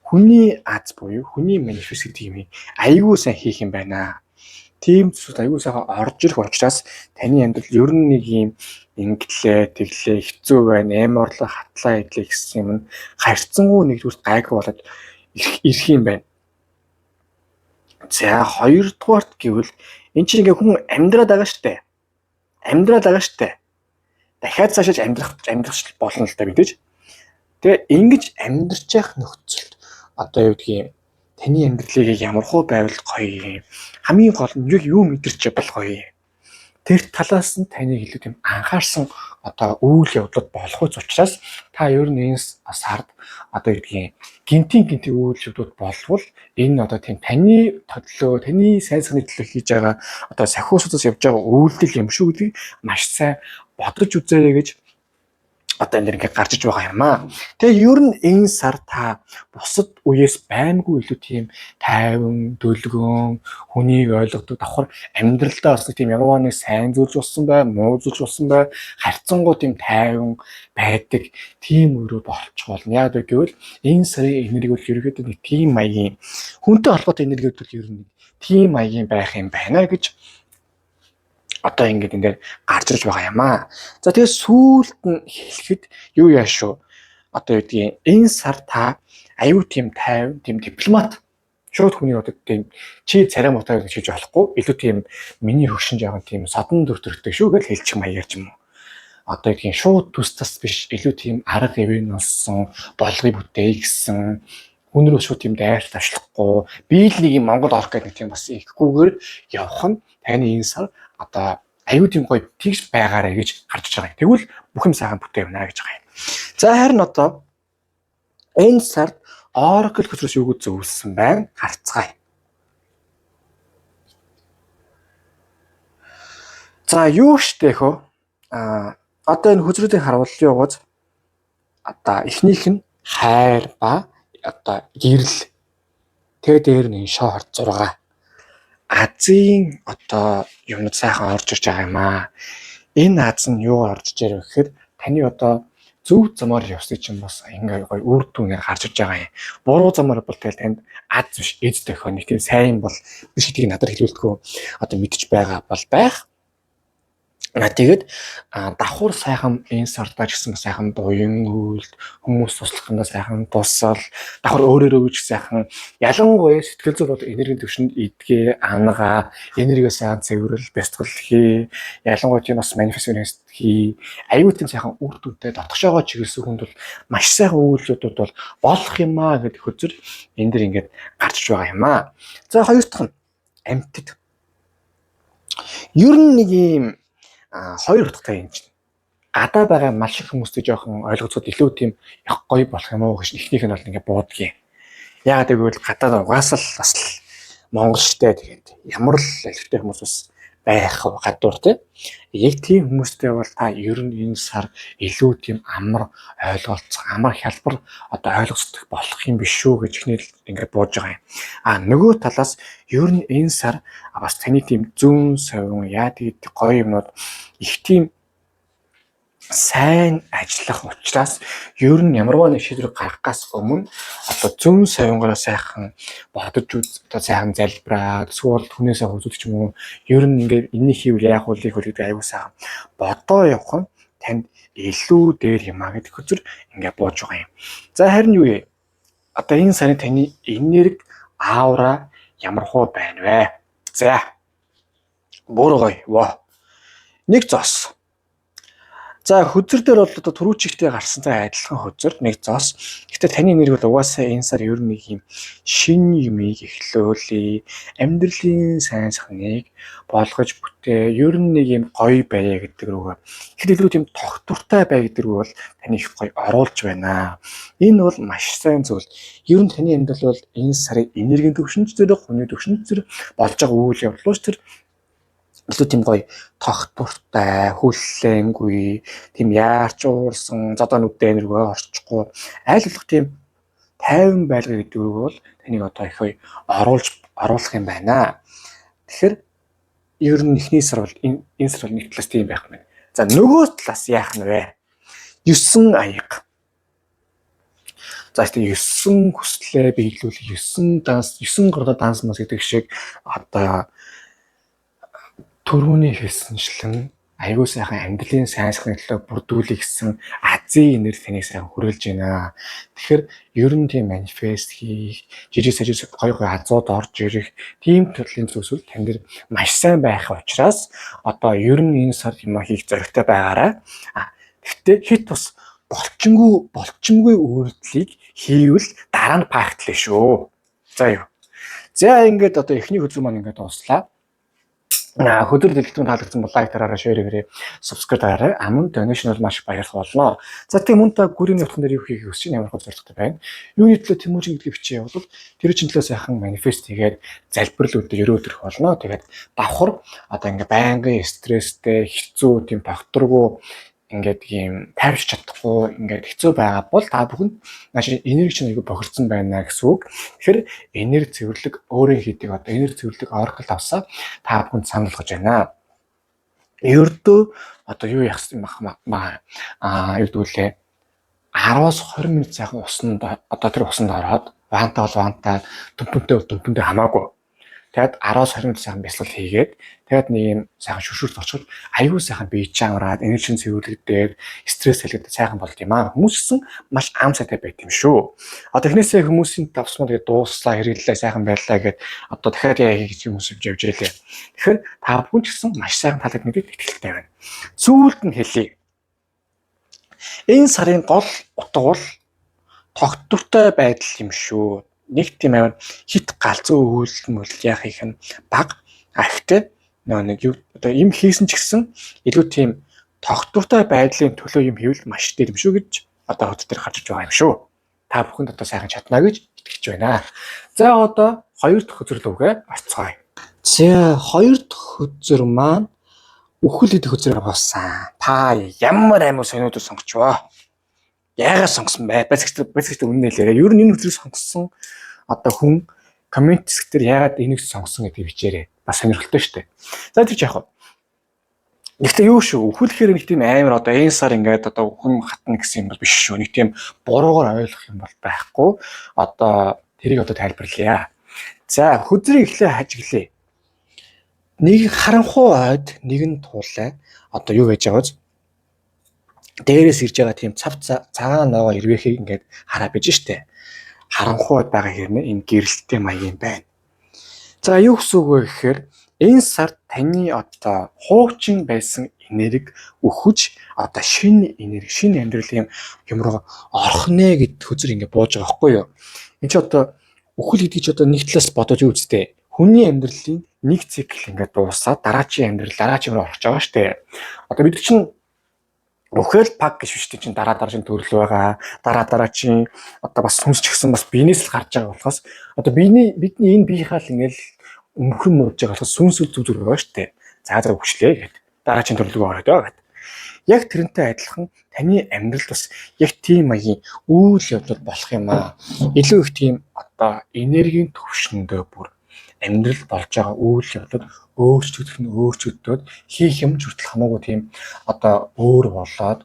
хүний аз буюу хүний манифест гэдэг юм айгүй сайн хийх юм байна. Тийм зүйл айгүй сайхан орж ирэх учраас таны амьдрал ер нь нэг ийм ингэлээ, тэглээ, хэцүү байна, эмоорлоо, хатлаа идлээ гэсэн юм харьцангуй нэгдүгээр гайг болоод ирэх юм байна. За хоёрдугаарт гэвэл эн чинь ингээ хүн амьдраад байгаа штэ. Дахиад цаашаа амьдрах болно л да мэдээж. Тэгээ ингэж амьдрч явах нөхцөлд одоо юу гэдгийг таны амьдралыг ямархуу байвал гоё юм. Хамгийн гол нь юу мэдэрч явбал гоё юм. Тэр талаас нь таны илүү тийм анхаарсан одоо үйл явдлууд болох учраас та ер нь энэ сард одоо гэдгийг гинтийн үйл явдлууд болвол энэ одоо тийм таны төлөө, таны сайн сайхны төлөө хийж байгаа одоо сахиусуудаас явж байгаа үйлдэл юм шүү гэдгийг маш сайн бодож үзээрэй гэж одоо энэ ингээд гарч иж байгаа юм аа. Тэгээ ер нь энэ сар та бусад үеэс баймгүй илүү тийм тайван, дүлгөн, хүнийг ойлгодог давхар амьдралдаа бас тийм ямар нэг сайн зүйлс болсон бай, муу зүйлс болсон бай, харьцангуй тийм тайван байдаг тийм өрөө болчих болно. Яг гэвэл энэ сарын энерги бол ерөөдөө нэг тийм маягийн хүнтэй холбоотой энергиуд бол ер нь тийм маягийн байх юм байна гэж одоо ингээд энэ дээр гарч ирж байгаа юм аа. За тэгээ сүүлд нь хэлэхэд юу яа шүү. Одоо гэдгийг энэ сар та аюу тийм тайван, тийм дипломат шууд хүний одоо тийм чи царай муутай гэж хэлж болохгүй. Илүү тийм миний хөгшин жаахан тийм содон дүртэрхтэй шүү гэж хэлчих маягаар ч юм уу. Одоо гэдгийг шууд тус тас биш илүү тийм арга ивэн олсон, болгыг бүтээй гэсэн хүн рүү шууд тийм дайр тавшлахгүй би л нэг юм Монгол орох гэдэг тийм бас ихгүйгээр явах нь таны энэ сар одоо аюу тийм гоё тэгш байгаарэ гэж гарч иж байгаа юм. Тэгвэл бүх юм сайхан бүтээгнэ гэж байгаа юм. За харин одоо энэ сард Oracle хөзрөөс юу гэж зөвлөсөн байна? Харцгаая. За юу штэ хөө? Одоо энэ хөзрүүдийн харууллын явууз одоо эхнийх нь хайр ба одоо гэрэл тэр дээр нэг шоорт 6 Азийн одоо юмнууд сайхан орж ирж байгаа юм аа. Энэ аз нь юу орж иж байгаа вэ гэхээр таны одоо зөв замаар явсны чинь бас ингээ гоё үр дүнээр гарч ирж байгаа юм. Буруу замаар бол тэгэл танд аз биш эд төхөө нэг тийм сайн бол биш гэдгийг надад хэлүүлдэггүй одоо мэдчих байгаа бол байх. Тэгээд давхар сайхан энэ сардаа гэсэн сайхан буян үйлд хүмүүс туслахнаа сайхан тусал давхар өөрөөрөө гэж сайхан ялангуяа сэтгэл зүйн энергийн төвшөнд идгээ ангаа энерги сайхан цэвэрэл бясалгал хий ялангуяа тийм бас манифест хий аюу тийм сайхан үр дүнтэй дотгошоогоо чиглэсэн хүнд бол маш сайхан үйлдэлүүд бол болох юм аа гэдэг хөзөр энэ дэр ингээд гарч байгаа юм аа. За хоёр дахь нь амьтад ер нь нэг юм хоёр утгатай юм чинь. Гадаа байгаа маш их хүмүүстэй жоохон ойлгоцоход илүү тийм яг гоё болох юм уу гэж ихнийх нь бол ингээ буудгийн. Яагаад гэвэл гадаа угаасаа л бас Монгол штэй тэгээд ямар л элхтэй хүмүүс бас байх гадуур тий. Яг тийм хүмүүстэй бол та ер нь энэ сар илүү тийм амар ойлголцох, амар хялбар одоо ойлгоцох болох юм биш шүү гэж ихнийх ингээ бууж байгаа юм. Нөгөө талаас ер нь энэ сар бас таны тийм зүүн совин яа тэгээд гоё юмнууд их тийм сайн ажиллах учраас ер нь ямарваа нэг шийдвэр гаргахаас өмнө одоо зүүн совингороо сайхан бодож одоо сайхан залбираад эсвэл хүнээсээ хөөцөлдөж ч юм уу ер нь ингээд энэний хийвэл яах вэ гэдэг аюу сайхан бодоо явах нь танд илүү дээр юм а гэдэг хөзөр ингээд бууж байгаа юм. За харин юу вэ? Одоо энэ сарын таны энерги аура ямар хөө байна вэ? За бүр гоё. Ваа. Нэг зоос. За хөзөр дээр бол одоо түрүүчигтэй гарсантай адилхан хөзөр нэг зоос. Гэхдээ таны энерги бол угаасаа энэ сар ер нь нэг юм шин юмыг эхлүүлээ. Амьдралын сайн сайхныг болгож бүтээ. Ер нь нэг юм гоё байя гэдэг рүүгээ. Ихэд илүү тийм тогтвортой бай гэдэг рүү бол таны их гоё оруулж байна. Энэ бол маш сайн зүйл. Ер нь таны амьдрал бол энэ сарын энергийн төвшинч зэрэг, хүний төвшинч зэрэг болж байгаа үйл явдлууч тэр илүү тийм гоё тогтвортой, хүллэнгүй, тийм яарч уурсан, зодоо нүдэн рүүгээ орчихгүй, аль болох тийм тайван байлгаа гэдэг үг бол таныг одоо их гоё оруулах юм байна. Тэгэхээр ер нь эхний сар бол энэ сар бол нэг талаас тийм байх юм байна. За нөгөө талаас яах нь вэ? 9 аяга. За тийм 9 хүслээ биелүүлэх 9 данс 9 гордо данс мас гэдэг шиг одоо түрүүний хэлсэнчлэн аягүй сайхан амьдралын сайн сайхны төлөө бүрдүүлэх гэсэн азийн энерги таныг сайхан хүрээлж байна. Тэгэхээр ер нь тийм манифест хийх, жижиг сажиг гоё азууд орж ирэх тийм төрлийн зүйлсүүд тань дээр маш сайн байх учраас одоо ер нь энэ сар юм хийх зоригтой байгаарай. Гэхдээ хит бас болчимгүй үйлдэлийг хийвэл дараа нь пахтлаа шүү. За юу. За ингээд одоо эхний хөзөр маань ингээд дуслаа. Хөдөр дэлгэрэн таалагдсан бол лайк дараарай, шеэр хийгээрэй, subscribe дараарай. Мөн donation бол маш баярлах болно. За тийм мөн та гүрийн нутган дээр юу хийх хүсэж байна, ямар хөө зорилготой байна. Юуны төлөө Тэмүүжин гэдгийг бичиж явуул тэр чинь төлөө сайхан манифест хийгээд залбирал өдөр өрөө төрөх болно. Тэгээд давхар одоо ингээ байнгын стресстэй, хэцүү, тийм тогтворгүй ингээд ийм тайвширч чадахгүй ингээд хэцүү байгаа бол та бүхэнд нааш энерги чинь айгүй бохирдсон байна гэсэн үг. Тэгэхээр энерги цэвэрлэг өөрийн хийдэг одоо энерги цэвэрлэг оракл авсаа та бүхэнд санал болгож байна. Ердөө одоо юу яах юм ба юу гэдгүүлээ 10-аас 20 минут сайхан усанд одоо тэр усанд ороод вантаа бол вантаа дүмпэнтэй хамаагүй. Тэгээд 10-аас 20 минут сайхан бясалгал хийгээд тэгээд нэг юм сайхан шүршүрт очиход аюул сайхан бие чамраад энерги цэвэрлэгдээд стресс хэлгээд сайхан болд юм аа. Хүмүүс гэсэн маш ам сайтай байт юм шүү. Одоо эхнээсээ хүмүүсийн давсмал тэгээд дууслаа хэрэглээ сайхан байлаа гэд одоо дахиад яа хийж хүмүүс явж ийлээ. Тэгэхээр та бүхэн ч гэсэн маш сайхан таалагдныг итгэлтэй байна. Сүүлд нь хэлье. Энэ сарын гол утга бол тогтвортой байдал юм шүү. Нэг тийм амар хит галзуу үйлдэл яах их нь баг ахтай нэг юу одоо юм хийсэн ч гэсэн илүү тийм тогтвортой байдлын төлөө юм хийвэл маш дээр юм шүү гэж одоо хот дээр гарч байгаа юм шүү. Та бүхэнд одоо сайхан чадна гэж итгэж байна. За одоо 2 дахь хөзөр рүүгээ орцгоё. За 2 дахь хөзөр маань үхэл идэх хөзрийг авсан. Та ямар амар сониудыг сонгочвоо. Яагаад сонгосон бэ? Бэцэгт үнэ хэлээрэй. Ер нь энэ хөзрийг сонгосон одоо хүн коммент хэсгээр яагаад энийг сонгосон гэдгийг бичээрэй. Бас сонирхолтой шүү дээ. За тэр ч яг хаа. Гэхдээ юу шүү? Үхэлхээр нэг тийм амар одоо энэ сар ингээд одоо хүн хатна гэсэн юм бол биш шүү. Нэг тийм буруугаар ойлгох юм бол байхгүй. Одоо тэрийг одоо тайлбарлая. За хөзрийг эхлээ хажиглая. Нэг харанхуй ойд нэгэн туулай. Одоо юу гэж байгааз дээрээс ирж байгаа тийм цав цагаан ногоо ирвэхийг ингээд хараа биж штэ. Харанхуй байгаа хэрнээ энэ гэрэлттэй маягийн байна. За юу гэсэн үг вэ гэхээр энэ сард таны одоо хуучин байсан энерги өхөж одоо шинэ энерги, шинэ амьдралын юм руу орох нэ гэд хөзөр ингээд бууж байгаа байхгүй юу? Энд чи одоо үхэл гэдэг чи одоо нэг талаас бодож үзтээ. Хүний амьдралын нэг цикл ингээд дуусаад дараачийн амьдрал дараачийн руу орж байгаа штэ. Одоо бид чинь үхэл пак гэж биш чинь дараагийн төрөл байгаа. Дараагийн одоо бас сүнс ч гэсэн бас биенээс л гарч байгаа болохоос одоо бидний энэ биехаал ингээл өмхөн мөрж байгаа болохоос сүнс үл зүг байгаа шүү дээ. За өгчлээ гэд дараагийн төрөл рүү ороод байгаа гэд. Яг тэрнтэй адилхан таны амьдралд бас яг тийм маягийн үйл явдал болох юм аа. Илүү их тийм одоо энергийн төвшөндөө бүр амьдрал болж байгаа үйл явдал өөрчлөгдөд хийх юм хүртэл хамаагүй тийм одоо өөр болоод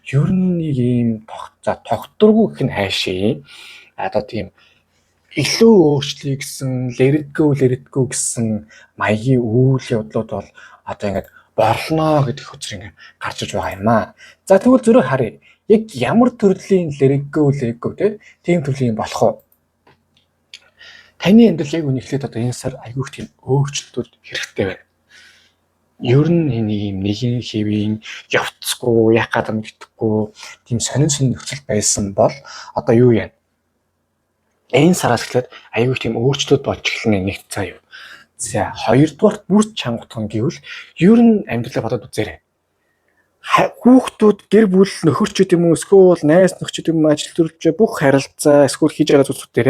ер нь нэг ийм тогтворгүй гэх нь хайшаа одоо тийм илүү өөрчлөе гэсэн лэрэтгүү гэсэн маягийн үйл явдлууд бол одоо ингээд борлоо гэдэг хөзөр ингээд гарч иж байгаа юм аа. За тэгвэл зөрөө харъя. Яг ямар төрлийн лэрэтгүү тийм төрлийн болох вэ? Таны амьдрал яг үнэхээр одоо энэ сар айгүйх тийм өөрчлөлтүүд хэрэгтэй байна. Ер нь нэг юм хэвийн явцгүй, яг гадаа мэдхгүй тийм сонин нөхцөл байсан бол одоо юу яа? Энэ сараас эхлээд айгүйх тийм өөрчлөлт болж эхэлнэ нэг цаа юу. За хоёрдугаарт бүр чангатхан гэвэл ер нь амьдралаа бодоод үзээрэй. Хүүхдүүд гэр бүл нөхөрчүүд юм уу эсвэл найз нөхчүүд юм ажил төрөлж бүх харилцаа эсвэл хийж байгаа зүйлсүүд дээр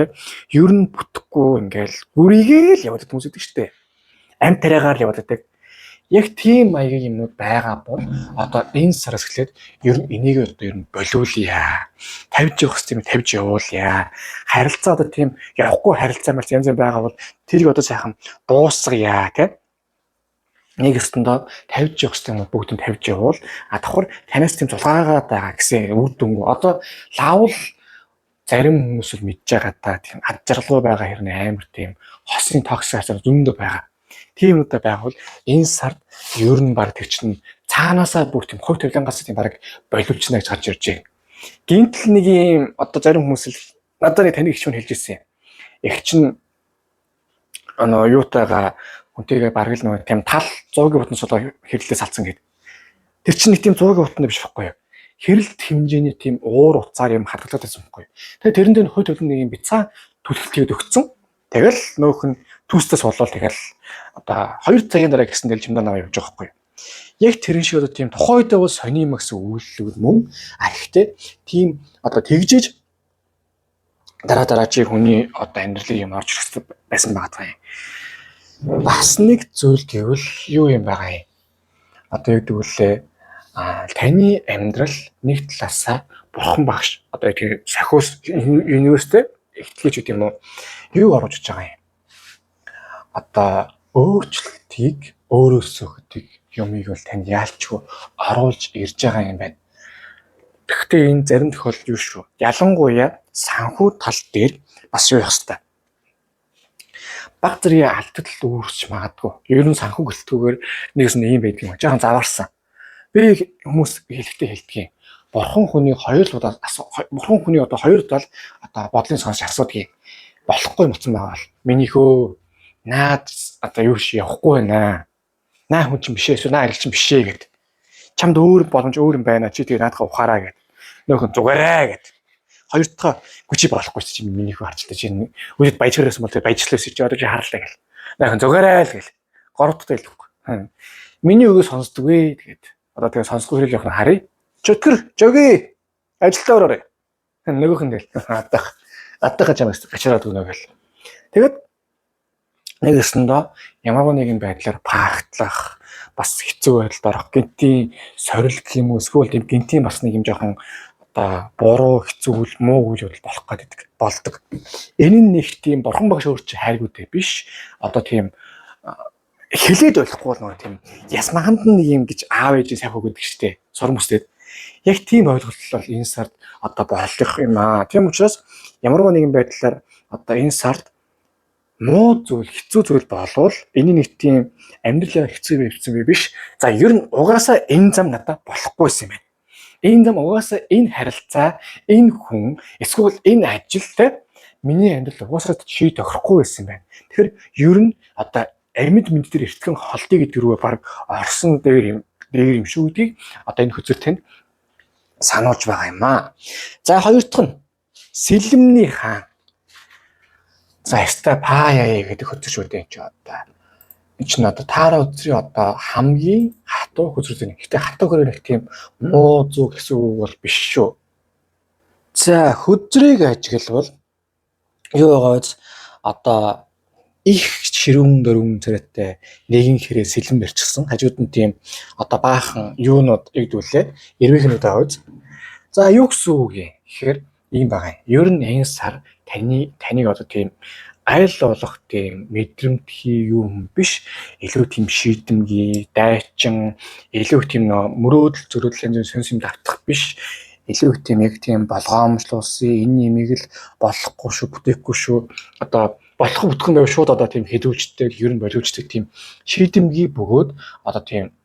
ер нь бүтэхгүй ингээл гүрийгээл яваад хүмүүс идэг штэ. Амт тариагаар яваад идэг. Яг тийм маягийн юмнууд байгаа бол одоо энэ сараас эхлээд ер нь энийг одоо ер нь болиулъя. Тавьж явах юм тавьж явуулъя. Харилцаа одоо тийм явахгүй харилцаа мэл янз бүр байгаа бол тэрийг одоо сайхан дуусгая тийм. Нэг өсtöндөө тавьж явах юм бүгдийг тавьж явуул. Давхар танаас тийм зулгаагаад байгаа гэсэн үр дүнгүй. Одоо лавл зарим хүмүүс л мэдж байгаа та тийм ад жаргалгүй байгаа хэрнээ амар тийм хосын токсик хацаа зөндөө байгаа. Тийм удаа байгавал энэ сард ер нь баг төвчнө цаанаасаа бүр тийм хувь тавилангаас тийм баг боловчна гэж гарч ирж байна. Гинтл нэг юм одоо зарим хүмүүс л надад нэг таны гişүүн хэлж ирсэн юм. Их чин юутайгаа хүнтэйгээ бараг л нэг тийм тал 100-ийн утас болоо хэрлэлээ салцсан гэдэг. Тэр чинь нэг тийм 100-ийн утастай биш байхгүй юу? Хэрэлт хэмжээний тийм уур уцаар юм хадгалаад байсан байхгүй юу? Тэгээ тэрэн дээр хувь тавилан нэг юм бицаа түлхэлтгээд өгцөн. Тэгэл нөөх нь Түүстээс болоод тэгэл одоо 2 цагийн дараа гэсэн тэл чимдаа наваа явж байгаа байхгүй. Яг тэрэн шиг одоо тийм тухайдаа бол сони юм гэсэн үйлдэл мөн ихтэй тийм одоо тэгжиж дараачийн хүний одоо амьдралыг юм орж ирэх байсан байгаа юм. Бас нэг зүйл гэвэл юу юм байгаа юм. Одоо яг тэгвэл таны амьдрал нэг талаасаа бурхан багш одоо яг сахиус университет ихтлэж үт юм уу юу оруулж байгаа юм. Одоо өөрчлөлтийг өөрөөсөө өгдөг юмыг бол танд яалчгүй оруулж ирж байгаа юм байна. Гэхдээ энэ зарим тохиолдолд юу шүү. Ялангуяа санхүү тал дээр бас юу явах хэрэгтэй. Баг зэргийн алдтал үүсч магадгүй. Ер нь санхүү гэлтгүүгээр нэгс нь ийм байдаг юм. Жаахан заваарсан. Би хүмүүс хэлдэг. Бурхан хүний хоёр удаа бурхан хүний одоо хоёр удаа одоо бодлын сонсч асуудгийг болохгүй мцсан байгаа бол минийхөө наад одоо юу ши явахгүй байна. Наа хүн чинь бишээ эсвэл наа арил чинь бишээ гэд. Чамд өөр боломж өөр юм байна. Чи тэгээ наадхаа ухаараа гэд. Нөхөн зүгээрээ гэд. Хоёр дахь гүчи болохгүй чи минийхөө харчтай чинь үед баяжгаараас бол баяжлаас чи одоо чи харлаа гэл. Нөхөн зүгээрээ л гэл. Горовттой л үгүй. Миний үгээс сонсдог вэ тэгээд. Одоо тэгээ сонсгүй хэрэг явах нь харъя. Чөтгөр жоги ажилдаа ороорой. Нөгөөх нь гээл атах чамаас ачаад өгнө гэл. Тэгэд нэгэсэндээ ямар нэгэн байдлаар паагтлах бас хэцүү байдалд орох гинтийн сорил гэх юм уу эсвэл тийм гинтийн бас нэг юм жоохон одоо буруу хэцүү муу үйл явдал болох гэдэг болдог. Энэ нь нэг тийм бурхан багш өөр чи хайргүйтэй биш. Одоо тийм хэлээд ойлгохгүй нэг тийм ясмаханд нэг юм гэж аав ээжийн сайх өгдөг штеп сурам хүстэд. Яг тийм ойлголт бол энэ сард одоо болох юм аа. Тийм учраас ямар нэгэн байдлаар одоо энэ сард муу зүйл хэцүү зүйл болвол энэ нэг тийм амьдралаа хэцүү байсан би биш. За ер нь угаасаа энэ зам надад болохгүйсэн юм байна. Энэ зам угаасаа энэ харилцаа, энэ хүн эсвэл энэ ажилтай миний амьдрал угаасаа ший тохирохгүй байсан юм байна. Тэгэхээр ер нь одоо амьд мэд дээр эртгэн холдъё гэдэг рүү баг орсон дээр юм шүү гэдгийг одоо энэ хөзөр танд сануулж байгаа юм аа. За хоёр дахь нь сэлэмний хаан. За яста паяа гэдэг хөзөр шүү дээ чи одоо. Энэ ч надад таараа өдрийн одоо хамгийн хатуу хөзөр зэн. Гэтэ хатуу хөрөө нэг тийм муу зүг гэсэн үг бол биш шүү. За хөзрийг ажиглавал юу байгаач одоо их ширүүн дөрвөн царайтай нэгэн хэрэг сэлэм барьчихсан. Хажууд нь тийм одоо баахан юунууд игдүүлээ. Эрвэхнүүд аваад. За юу гэсэн үг юм? Тэгэхээр ийм байгаа юм. Ер нь энэ сар таныг одоо тийм айл болох тийм мэдрэмтгий юм биш. Илүү тийм шийдэмгий, дайчин, илүү тийм мөрөөдөл зөрөөдлийн сонс юм давтах биш. Илүү тийм яг тийм болгоомжлуулсан энэ нэмийг л болохгүй шүү, бүтээхгүй шүү. Одоо болох бүтгэн байв шууд одоо тийм хэдүүлждэг, ер нь боловчдаг тийм шийдэмгий бөгөөд одоо тийм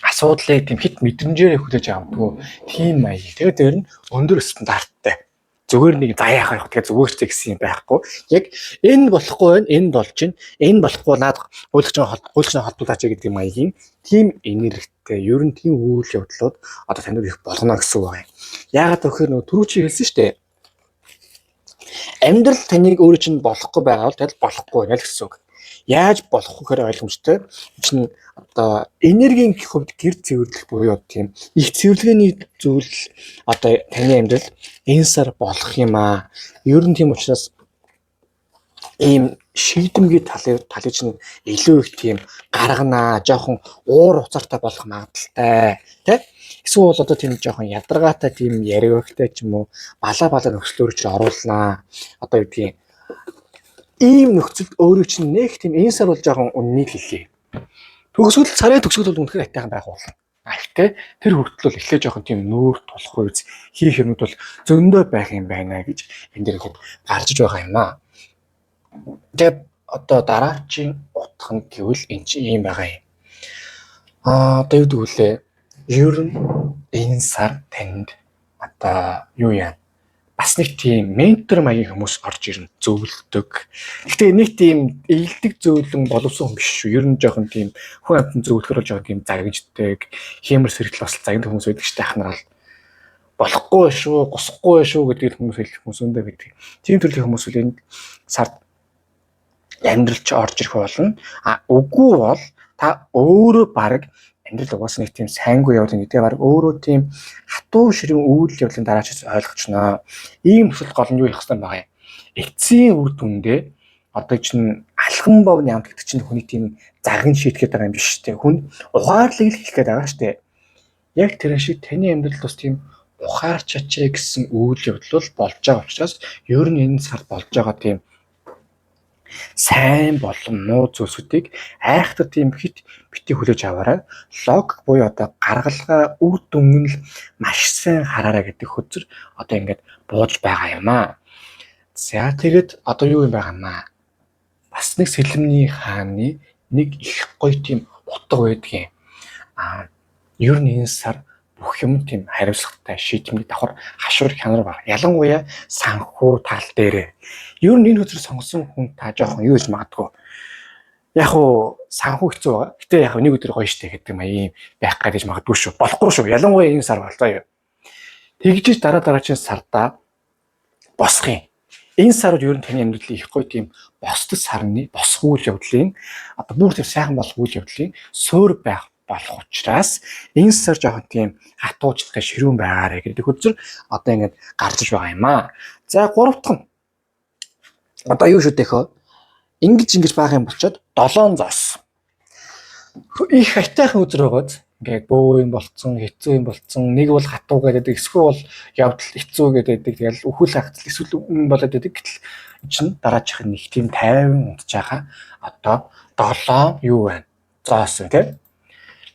асуудлыг тийм хит мэдрэмжээр хүлээж авдаг тийм маяг. Тэгээд тэр нь өндөр стандарттай. Зүгээр нэг заяах явах тэгээ зүгээртэй гэсэн юм байхгүй. Яг энэ болохгүй байна, энэ болж байна. Энэ болохгүй наад гуйлгч холдуулаач гэдэг маягийн тийм энергитэй, ер нь тийм үйл явдлууд одоо танд их болно гэсэн үг байна. Яагаад гэхээр нөгөө түрүү чи хэлсэн шүү дээ. Амьдрал таныг өөрөө чинь болохгүй байгаа бол тэгэл болохгүй байна л гэсэн үг. Яаж болох вэ гэхээр ойлгомжтой. Чинь одоо энергийн хувьд гэр цэвэрлэх буюу тийм их цэвэрлэгээний зүйл одоо таны амьдрал энэ сар болох юм аа. Ер нь тийм учраас ийм шийдэмгий талыг чинь илүү их тийм гарганаа, жоохон уур уцаартай болох магадaltaй тий. Эсвэл одоо тийм жоохон ядаргаатай тийм яригвагтай ч юм уу балаа нөхцлөөр чи оруулнаа. Одоо юу гэдгийг ийм нөхцөлд өөрөө чинь нэг тийм энэ сар бол жоохон үннийг хэлье. Сарын төгсгөл бол үнэхээр айтайхан байх болно. Гэхдээ тэр хүртэл бол эхлээ жоохон тийм нүүр тулах үз хийх юмуд бол зөндөө байх юм байна гэж энэ дээр ихэд гарч иж байгаа юм аа. Тэгээд одоо дараачийн утга нь гэвэл энэ чинь ийм байгаа юм. Одоо юу гэвэл ер нь энэ сар танд одоо юу яа бас нэг тийм ментор маягийн хүмүүс орж ирнэ, зөвлөдөг. Гэтэ нэг тийм ээлдэг зөвлөн боловсон хүн биш шүү. Ер нь жоохон тийм хүн амтны зөвлөхөр жоохон тийм загинждаг, хиймэр сэргэл бас загиндаг хүмүүс байдаг шүү дээ ахнараал. Болохгүй шүү, гусахгүй шүү гэдэг хүмүүс хэлэх хүмүүс өндөө байдаг. Тийм төрлийн хүмүүс үл энэ сард амьдрал чи орж ирэх болно. Үгүй бол та өөрөө баг амьдрал угаасаа нэг тийм сайнгүй яваад нэг тийм баг өөрөө тийм хатуу ширүүн үйл явдлын дараа ч ойлгочноо. Ийм төсөл гол нь юу их хэвээр байгаа юм. Эцсийн үр дүндээ одоо чинь алхам бовны амт гэдэг чинь хүний тийм загин шийтгэхэд байгаа юм биш үү? Хүн ухаарлыг л хэлэх гээд байгаа шүү дээ. Яг тэр шиг таны амьдрал бас тийм ухаарч ачаа гэсэн үйл явдал болж байгаа учраас ер нь энэ сар болж байгаа тийм сайн болон муу зүйлсүүдийг айхтар тийм хит бити хүлээж аваарай. Логик буюу одоо гаргалгаа үр дүн нь маш сайн хараарай гэдэг хөзөр одоо ингээд бууж байгаа юм аа. За тэгээд одоо юу юм байгаа юм аа? Бас нэг сэлэмний хааны нэг их гоё тийм утга байдаг юм. Ер нь энэ сар бүх юм тийм хариуцлагатай шийдэмний давхар хашуур хянар баг. Ялангуяа санхүү тал дээрээ. Ер нь энэ хөзөр сонгосон хүн та жоохон юу гэж магадгүй. Яг уу санхүү хэцүү байгаа. Гэтэ яг нэг өдөр гоё штэ гэдэг юм ийм байх гэж магадгүй шүү. Болохгүй шүү. Ялангуяа энэ сар болтоо юу. Тэгжиж дараагийн сардаа босох юм. Энэ сард ер нь таны амьдралын их гоё тийм босдод сарны босх үйл явдлын одоо бүр тэр сайхан болох үйл явдлын суур байх болох учраас энэ сар жоохон тийм хатуужтай ширүүн байгаарэ гэдэг хөзөр одоо ингээд гарч иж байгаа юм аа. За 3 дахь нь одоо юу шүү дэхөө ингэж баах юм болчоод 7 зоос. Их хайтайхан өдөр байгаад ингээд бөө юм болцсон, хэцүү юм болцсон, нэг бол хатуу гэдэг, эсвэл явдал хэцүү гэдэг. Тэгэл өхөл хагцл эсвэл болоод байдаг. Гэтэл чинь дараачих нэг тийм 50 унтж байгаа. Одоо 7 юу байна? Зоос тийм.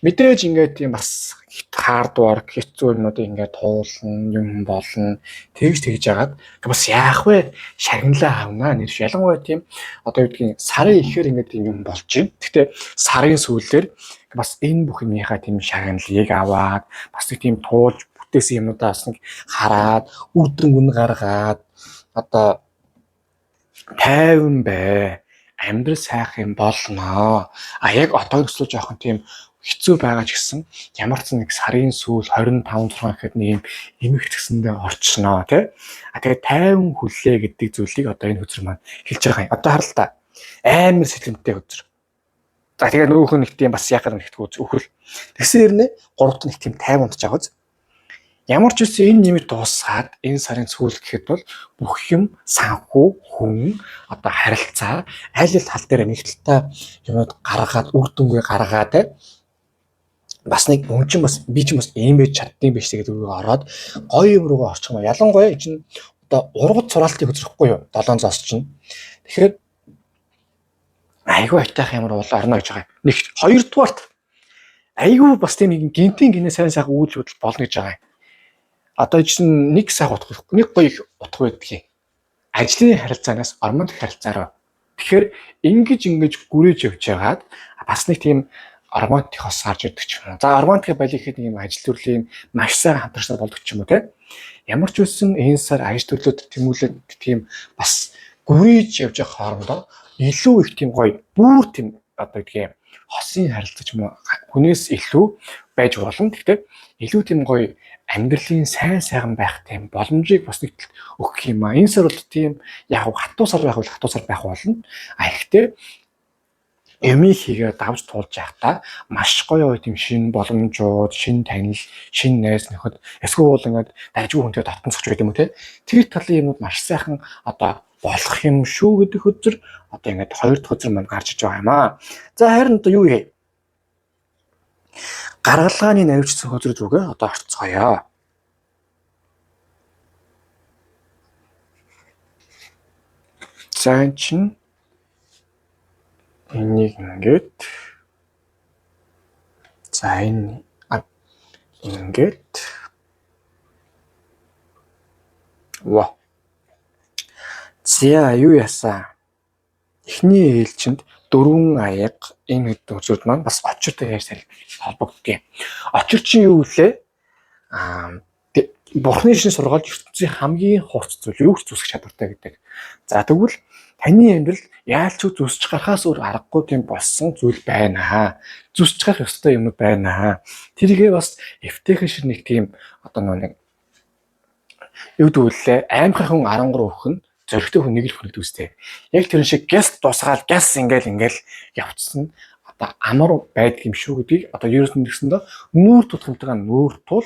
Мэдээж ингээд тийм бас хардворк хэцүү юмнуудыг ингээд туулна, юм болно. Тэгж яагаад бас яах вэ? Шагналаа авнаа нэрш. Ялангуяа тийм одоо юу гэдгийг сарын ихээр ингээд юм болж байна. Гэхдээ сарын сүүлээр бас энэ бүх юмныхаа тийм шагналыг аваад бас нэг тийм туулж бүтээсэн юмнуудаа бас нэг хараад үр дүн гаргаад одоо 50 бай. Амьдрал сайхан болно. Яг одоо өсвөл жоохон тийм хэцүү байгаа ч гэсэн ямар ч нэг сарын сүүл 25 6 гэхэд нэг юм эмх тэгсэндээ орчноо тий. Тэгээд 50 хүлээ гэдэг зүйлийг одоо энэ хөзөр маань хэлж байгаа юм. Одоо харал та амар сэлэмтэй хөзөр. За тэгээд нөгөөх нь нэг тийм бас яг нэгтгэв өхрөл. Тэгсэн хэрнээ 3 дахь нэг тийм 50 унтж байгаа үз. Ямар ч үсэн энэ нэмэр дуусгаад энэ сарын сүүл гэхэд бол бүх юм санхүү хүн одоо харилцаа аль тал дээр нэг талтай юмуд гаргаад үр дүнгээ гаргаад тий. Бас нэг хүн чинь бас би чинь бас ийм байж чаддсан биш тэгээд үгүй ороод гоё юм руугаа орчих юм. Ялангуяа чинь одоо ургад сураалтыг хөзөхгүй юу? 7 зоос чинь. Тэгэхээр айгүй айтайх ямар бол орно гэж байгаа юм. Нэг хоёрдугаарт айгүй бас тийм нэг гинтийн гинэ сайн сайхан үйл хөдлөл болно гэж байгаа юм. Одоо чинь нэг сайх утга нэг гоё утга байдгийг ажлын харилцаанаас ормонд харилцаа руу. Тэгэхээр ингэж гүрэж явж байгаад бас нэг тийм ормонтихоос гарч ирдэг ч юм уу. За ормонтхи байлиг гэхэд нэг юм ажил төрлийн маш сайн хамтарчнаар болдог ч юм уу те. Ямар ч үсэн энэ сар ажил төрлөд тэмүүлээд тийм бас гүрэж явж байгаа хоорондоо илүү их тийм гоё бүр тийм одоо гэдгийг хосын харилцаа ч юм уу хүнээс илүү байж болно. Гэхдээ илүү тийм гоё амьдралын сайн байх тийм боломжийг бас нэг өгөх юм аа. Энэ сар бол тийм яг хатуу сар байх болно. Гэхдээ эмийг хийгээд давж туулж явахдаа маш гоё тийм шинэ боломжууд, шинэ танил, шинэ найз нөхөд эсвэл ингээд дайжгүй хүнтэй татан цогч гэдэг юм уу те. Тэр талын юмуд маш сайхан одоо болох юм шүү гэдэг хөзөр одоо ингээд хоёр дахь хөзөр манд гарч иж байгаа юм аа. За харин одоо юу вэ? Гаргалгааны навьчсан хөзөр зүгээ одоо орцгоё. За энэ чинь энийг ингээд за энэ ингээд ва зя юу яасан эхний ээлжинд 4 аяг энэ хөзөрд маань бас очиртой яаж холбогддог юм. Очир чинь юу вэ? Бурхны шин сургаалж ертөнцийн хамгийн хурц зүйл юу ч зүсэх чадвартай гэдэг. За тэгвэл таны амьдрал яалч зүсч гарахаас өөр аргагүй тийм болсон зүйл байна. Зүсч гарах ёстой юм байна. Тэрийгээ бас эвтэйхэн шиг нэг тийм одоо нэг юу дүүлээ аимхайхан 13 өхөн зөрөгтэй хүн нэг л хүнэгдэг үстэй. Яг тэр шиг гяс тусгаал гяс ингээл явцсан одоо амар байдаг юм шүү гэдгийг одоо ерөөс нь нэгсэндээ нүүр тутамтайгаа нүүр тул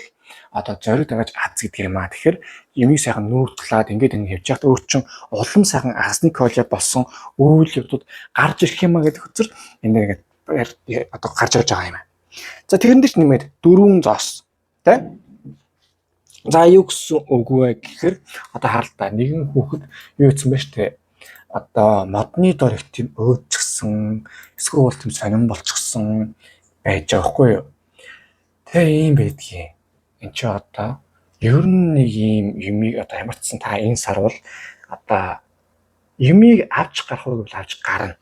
одоо зориг дагаж аз гэдэг юм аа. Тэгэхээр юмыг сайхан нүүртлээд ингээд явж байхад өөр чин улам сайхан асны коллеж болсон үйл явдлууд гарч ирэх юм а гэдэг хөтөр энэ ингээд одоо гарч ирж байгаа юм аа. За тэрэн дээр нэмээд 4 зоос тий. За юу гэсэн үг вэ гэхээр одоо харалтаа нэгэн хүүхэд юу гэсэн бэ штэ одоо модны дор их тийм өөдчихсэн эсвэл тийм сонирн болчихсон байж байгаа хгүй юу. Тэ ийм байдгийг энэ ч одоо ер нь нэг ийм юмыг одоо ямар ч сан та энэ сар бол одоо юмыг авч гарах уу гэвэл авч гарна.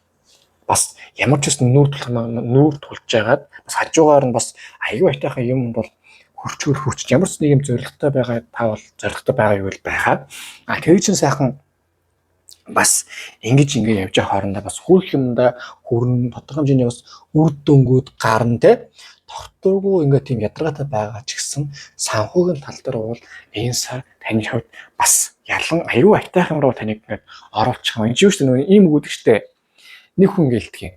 Бас ямар ч гэсэн нүүр тулж байгаад бас хажуугаар нь бас аюу айтайхан юм бол хурч ямар ч нэг юм зоригтой байгаа та бол зоригтой байгаа юу л байхаа. Тэр чинь сайхан бас ингэж явж байгаа хоорондоо бас хүрх юмдаа хүрн тодорхой хэмжээний бас үр дүнгууд гарна те. Тогтворгүй тийм ядаргаатай байгаа ч гэсэн санхүүгийн тал дээр бол энэ сар таны хувьд бас ялан аюу айтайхан руу таныг оруулчих юм. Энэ юу ч нэг ийм үг гэдэг штэ. Нэг хүн гэлдэг.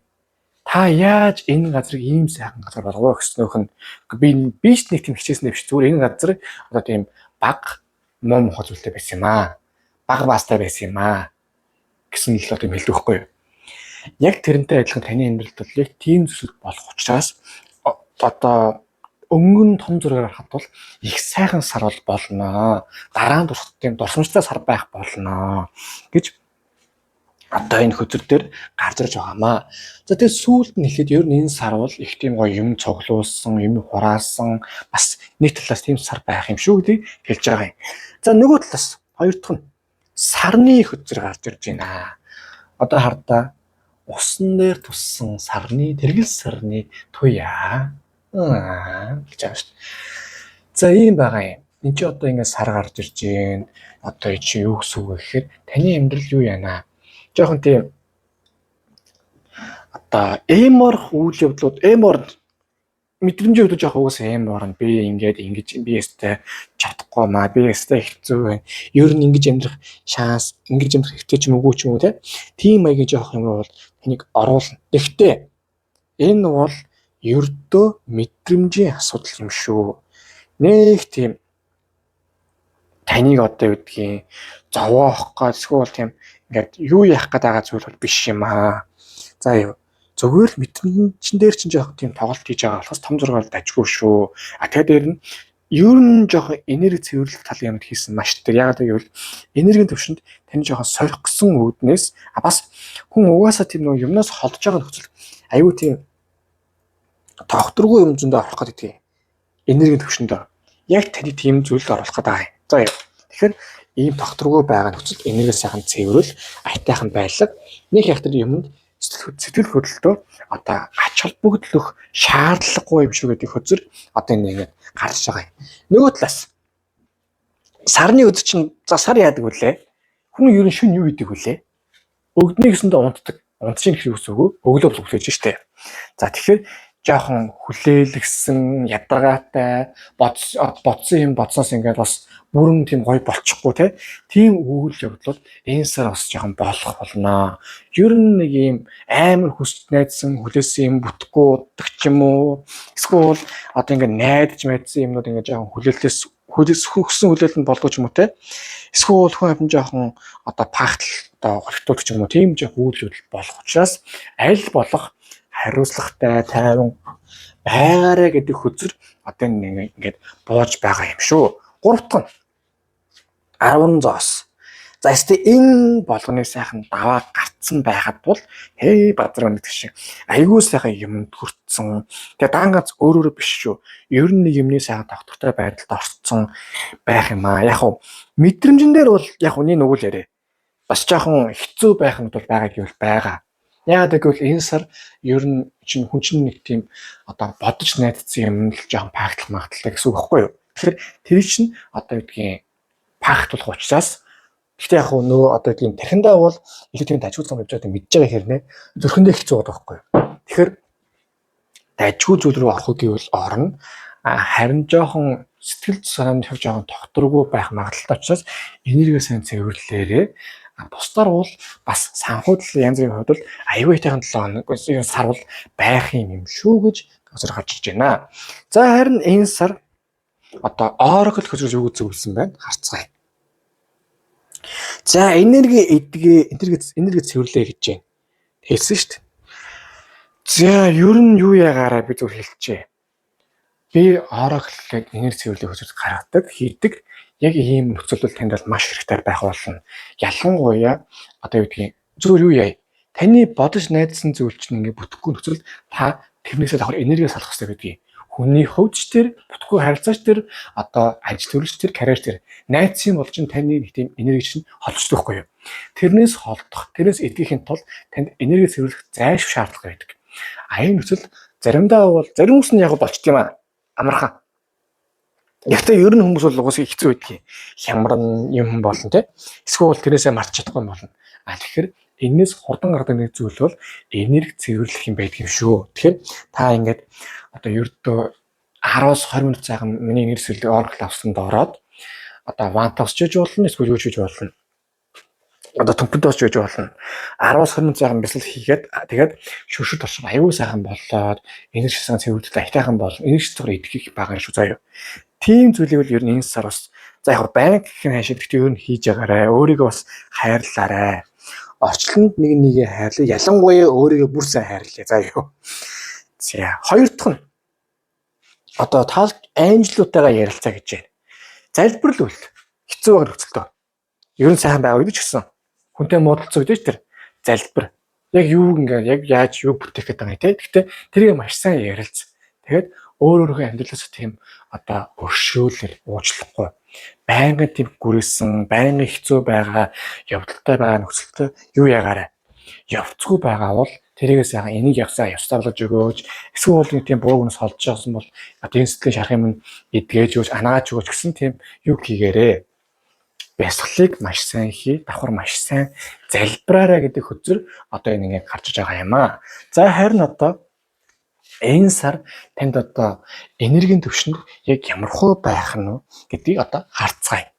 Та яаж энэ газрыг ийм сайхан газар болгоо гэснөөх нь би ч нэг тийм хичээсэн дэвш зүгээр энэ газар одоо тийм баг мом хозултай байсан юм аа. Баг бастай байсан юм аа гэсэн л одоо хэлдэг байхгүй юу. Яг тэрнтэй адилхан таны амьдралд бол яг тийм зүйл болох учраас одоо өнгөн том зургаар харахад бол их сайхан сар болно. Дараа нь турших тийм дурсамжтай сар байх болно гэж одоо энэ хөтөр дээр гарч ирж байгаамаа. За тэгээд сүүлд нь ихэд ер нь энэ сар бол их тийм гоё юм цуглуулсан, юм хураасан бас нэг талаас тийм сар байх юм шүү гэдгийг хэлж байгаа юм. За нөгөө талаас хоёр дахь нь сарны хөтөр гарч ирж байна. Одоо хардаа усан дээр туссан сарны тэргэл сарны туяа гэж байна шүү. За ийм байгаа юм. Энд чи одоо ингэ сар гарч ирж байна. Одоо чи юу гэсэн үг вэ гэхээр таны амьдрал юу яана? Жохон тийм одоо эморх үйл явдлууд мэдрэмжийн хувьд жоох угаасаа эморно би ингэж би өстэй чадахгүй маа би өстэй хэцүү байна. Ер нь ингэж амьдрах шанс ингэж амьдрах хэрэгтэй ч юм уу те. Тийм маягийн жоох юм бол таныг оруулна. Гэхдээ энэ бол ердөө мэдрэмжийн асуудал юм шүү. Нэг тийм таныг одоо юу гэдгийг зовоох гал эсвэл тийм ингээд юу яах гээд байгаа зүйл бол биш юм аа. За юу зүгээр л мэдрэмжэн дээр чинь жоох тийм тоглолт хийж байгаа болохоос том зургаар дажгүй шүү. Тэгэхээр дээр нь ер нь жоох энерги цэвэрлэх талын юмд хийсэн маш тэр яагаад гэвэл энергийн төвшөнд таны жоох сорих гэсэн үүднээс бас хүн угаасаа тийм нэг юмнаас холдож байгаа нөхцөл аюу тийм тогтворгүй юм зөндөө орох гэдэг. Энергийн төвшөндөө яг таны тийм зүйлд оруулах гэдэг. За тэгэхээр ийм тогтворгүй байгаа нөхцөл энерги сайхан цэвэрүүл айтайхан байлаг нэг яг тэр юмд сэтгэл хөдлөлтөө одоо ач холбогдлох шаардлагагүй юм шүү гэдэг хөзөр одоо ингэ гарч байгаа юм. Нөгөө талаас сарны өдөр чинь за сар яадаг вүлээ? Хүн ер нь шүн юу хийдэг вүлээ? Өгдний гэсэндээ унтдаг. Унтчих гэж үсэг өглөө бол хүлээж штэ. За тэгэхээр жоохон хүлээлгсэн ядаргаатай бодсон юм бодсоос ингээд бас бүрэн тийм гоё болчихгүй те. Тийм үйл явдлууд энэ сар бас жоохон болох болно. Ер нь нэг юм амар хүсч найдсан хүлээсэн юм бүтэхгүй удах ч юм уу. Эсвэл одоо ингээд найдаж мэдсэн юмнууд ингээд жоохон хүлээсэн хүлээлтэнд болдгоо ч юм уу те. Эсвэл хүн амин жоохон одоо пахтал одоо хоригтууд ч юм уу тийм жоохон үйл явдал болох учраас аль болох хариуцлагатай тайван байгаарэ гэдэг хөзөр одоо ингээд бууж байгаа юм шүү. Гуравт нь 10 зоос. За энэ болгоны сайхан даваа гарцсан байхад бол хей бадраа гэдэг шиг айгүй сайхан юмд хүртсэн. Тэгээ даангац өөрөөр биш шүү. Ер нь нэг юмны сайхан тогтвортой байдалд орцсон байх юм аа. Яг уу мэдрэмжэн дээр бол яг үний нүгэл яриа. Бас жоохон хэцүү байх нь бол байгаа гэвэл байгаа. Яагаад гэвэл энэ сар ер нь чинь хүн чинь нэг тийм одоо бодож найдсан юм л жоохон пактал магталтай гэсэн үг байхгүй юу? Тэгэхээр тэр чинь одоо гэдгийг пактуулах учраас гэхдээ яг нөгөө одоо тийм тархиндаа бол илүү тийм дажгуулсан гэж одоо мэдж байгаа хэрнээ зүрхэндээ хэцүү байгаа байхгүй юу? Тэгэхээр дажгүй зүйл рүү орох гэвэл орно. Харин жоохон сэтгэл санааны хөв жоохон тогтворгүй байх магадaltaй учраас энерги сайн цэвэрлээрээ Бусдаар бол бас санхүүдлал янз бүрийн хувьд бол аюул хайтайхан 7 хоног сар бол байх юм шүү гэж гарч ирж байна. За харин энэ сар одоо Oracle хөзрөж юу гэж зөвлөсөн байна? Харцгаая. За энерги цэвэрлээ гэж байна. Хэлсэн шүү дээ. За ер нь юу ягаараа би зөв хэлчихье. Би Oracle гэдэг энерги цэвэрлэх хөзрөж гаргадаг, хийдэг. Яг ийм нөхцөл бол танд бол маш хэрэгтэй байх болно. Ялангуяа одоо юу гэдгийг зөвөр юу яа? Таны бодож найдсан зүйл чинь ингээ бүтэхгүй нөхцөл та тэрнээсээ давхар энерги салах хэрэгтэй гэдгийг. Хүний хувьд ч тэр бүтэхгүй харилцаач тэр одоо ажил төрөлч тэр карьер тэр найдсан бол чинь таны нэг тийм энерги чинь холбогддог байхгүй юу? Тэрнээс холдох, тэрнээс эдгэхийн тулд танд энерги цэвэрлэх зайлшгүй шаардлага байдаг. Энэ нөхцөл заримдаа бол зарим хүмүүс нь яг болчт юм аа. Амархан. Гэхдээ ер нь хүмүүс бол угсаа хэцүү байдгийг хямран юм болно те. Эсвэл тэрнээсээ марч чадахгүй болно. Тэгэхээр энэс хурдан гардаг нэг зүйл бол энерги цэвэрлэх юм байдаг юм шүү. Тэгэхээр та ингээд одоо ердөө 10-20 минут цагаан миний энерги цэвэрлэх Oracle авсанд ороод одоо Vantage хийж болно, эсвэл юу хийж болно. Одоо компьютер хийж болно. 10-20 минут цагаан бясалгал хийгээд тэгээд шүршил толшин аюул сайхан болоод энерги сан цэвэрлэлд айтайхан болно. Энерги цэвэр идэхийг байгаа шүү заяа. Тийм зүйлийг бол ер нь энэ сар бас за яг банк гэх юм хаашаа гэхдээ ер нь хийж байгаарай. Өөрийгөө бас хайрлаарай. Орчлонд нэгээ хайрлаа. Ялангуяа өөрийгөө бүр сайн хайрлаа. За юу. За хоёр дахь нь одоо тал анжлуудтайгаа ярилцаа гэж байна. Залбирлуул хэцүү байгаа нөхцөлдөө. Ер нь сайхан байгаа гэж гисэн. Хүнтэй муудалцсан гэж тэр залбир. Яг юу ингээд яг яаж юу бүтээх гэдэг юм те. Гэхдээ тэрийг маш сайн ярилц. Тэгээд өөрөөрөө амьдралаас тийм одоо өршөөлөл уучлахгүй байнгын тийм гүрээсэн байнгын хэцүү байгаа явдалтай байгаа нөхцөлтэй юу ягаарай явцгүй байгаа бол тэрийгээс яга энийг явсаа явцаалгаж өгөөч эсвэл нэг тийм буруу хүнээс холдож явсан бол одоо энэ сэтгэлийн шарах юм эдгээж өгөөч анагааж өгөөч гэсэн тийм юу хийгээрээ бясалгалыг маш сайн хий давхар маш сайн залбираарай гэдэг хөзөр одоо энэ ингээд гарч иж байгаа юм аа. За харин одоо энэ сар танд одоо энергийн түвшинд яг ямархуу байх нь гэдгийг одоо харцгаая.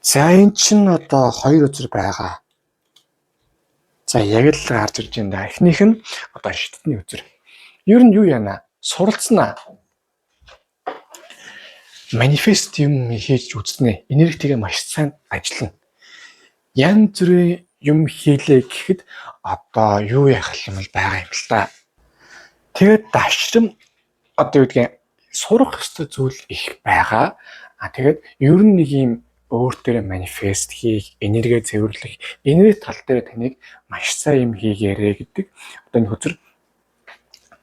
За энэ чинь одоо 2 үзэр байгаа. За яг л гарч ирж байна да. Эхнийх нь одоо шидэдний үзэр. Ер нь юу яана? Суралцнаа. Манифест юм хийж үзнэ. Энергитэйгээ маш сайн ажиллана. Янз бүрийн юм хийлээ гэхэд одоо юу яах юм бол байгаа юм л та. Тэгээд дашрам одоо юу гэдгийг сурах ёстой зүйл их байгаа. Тэгээд ер нь нэг юм өөртөө манифест хийх, энерги цэвэрлэх, энерги тал дээр таныг маш сайн юм хийгээрэй гэдэг одоо энэ хөзөр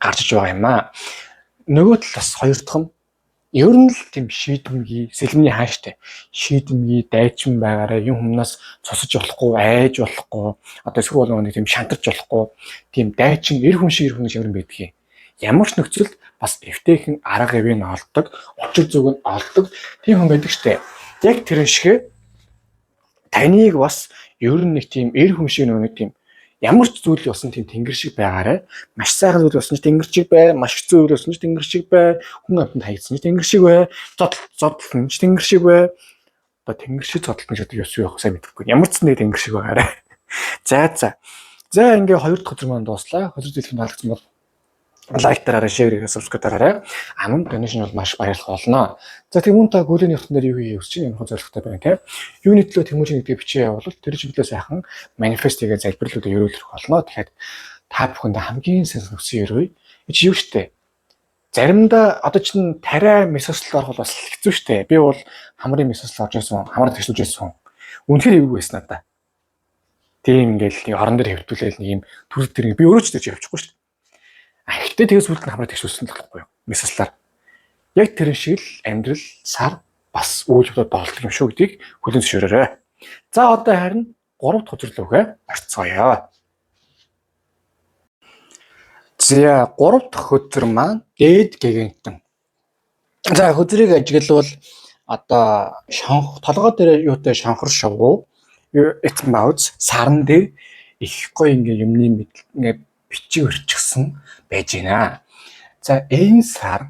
гарч иж байгаа юм аа. Нөгөө талаас хоёр дахь нь ер нь л тийм шийдэмгий, сэлмний хааштай шийдэмгий дайчин байгаараа юм хүмүүнээс цусаж болохгүй, айж болохгүй, одоо эсвэл нэг тийм шантарч болохгүй, тийм дайчин эр хүн шиг ямар байдгийг. Ямар ч нөхцөлд бас эвтэйхэн арга ивийг олдог, очир зүг нь олдог тийм хүн байдаг штэ. Яг тэр шиг таныг бас ер нь нэг тийм эр хүн шиг нэг тийм ямар ч зүйл болсон тийм тэнгэр шиг байгаарай. Маш сайхан зүйл болсон ч тэнгэр шиг бай, маш хэцүү зүйл болсон ч тэнгэр шиг бай, хүн амтанд хаягдсан ч тэнгэр шиг бай, зодтолсон ч тэнгэр шиг бай. Одоо тэнгэр шиг зодтолсон гэдэг юу явах сайн мэдэхгүй. Ямар ч нэг тэнгэр шиг байгаарай. За ингээ хоёр дахь хөзөр маань дууслаа. Хөзөр дэлхийн таалагдсан бол лайк дараарай, шеэр хийгээ, сабскрайб дараарай. Аман донешн бол маш баярлах болно. За тэгмүн та гүлийн явтан дээр юу хийе өсч юм зорилготой байна тийм. Юуны төлөө тэмүүжин гэдэг бичээ явуул тэр чиглэлээ сайхан манифест хийгээ залбирлуудыг өрөөлөх болно. Тэгэхээр та бүхэнд хамгийн сайн өссөн өрөө. Чи юу штэ. Заримдаа одоо чинь тариа мессежлэл орох бол бас хэцүү штэ. Би бол хамрын мессежлэл орж ирсэн, хамраар төшлөж ирсэн. Үнэхээр эвгүй байсан надаа. Тийм ингээл орон дээр хэвтүүлээл нэг юм төр төрний би өөрөө ч тэр явчихгүй штэ. Гэхдээ тэгээс үлдэн хамраа тэгшүүлсэн л болохгүй юу. Мессежлаар. Яг тэр шиг л амьдрал сар бас үйл явдал болдог юм шүү гэдгийг хүлээн зөвшөөрөөрэй. За одоо харин 3 дахь хөзөрлөгөө орцгоё. За 3 дахь хөзөр маань дээд гэгэнтэн. За хөзрийг ажиглавал одоо толгой дээр юутай шонхор шувуу эцэг мауз сарн дээр их гоё ингээ юмны ингээ бичиг өрчихсөн байж байна. За энэ сар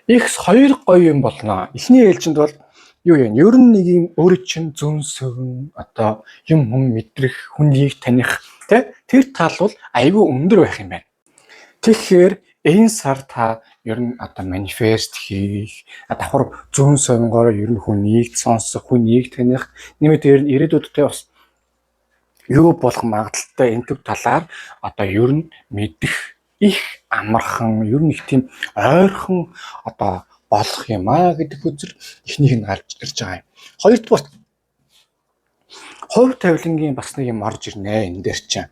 их хоёр гоё юм болно. Эхний ээлжинд бол юу юм ер нь нэг юм өөрөө чинь зүүн сөвн одоо юм хүн мэдрэх, хүнийг таних тэр тал бол айгүй өндөр байх юм байна. Тэгэхээр энэ сар та ер нь одоо манифест хийх, давхар зүүн сувингоор ер нь хүнийг сонсох, хүнийг таних, нэмээд ер нь ирээдүйдээ бас юу болох магадaltaй энэ төв талаар одоо ер нь мэдэх их амархан, ер нь их тийм ойрхон одоо болох юм аа гэдэг үзэр эхнийх нь гарч ирж байгаа юм. Хоёрдугаар хувь тавилангийн бас нэг юм орж ирнэ энэ дээр чинь.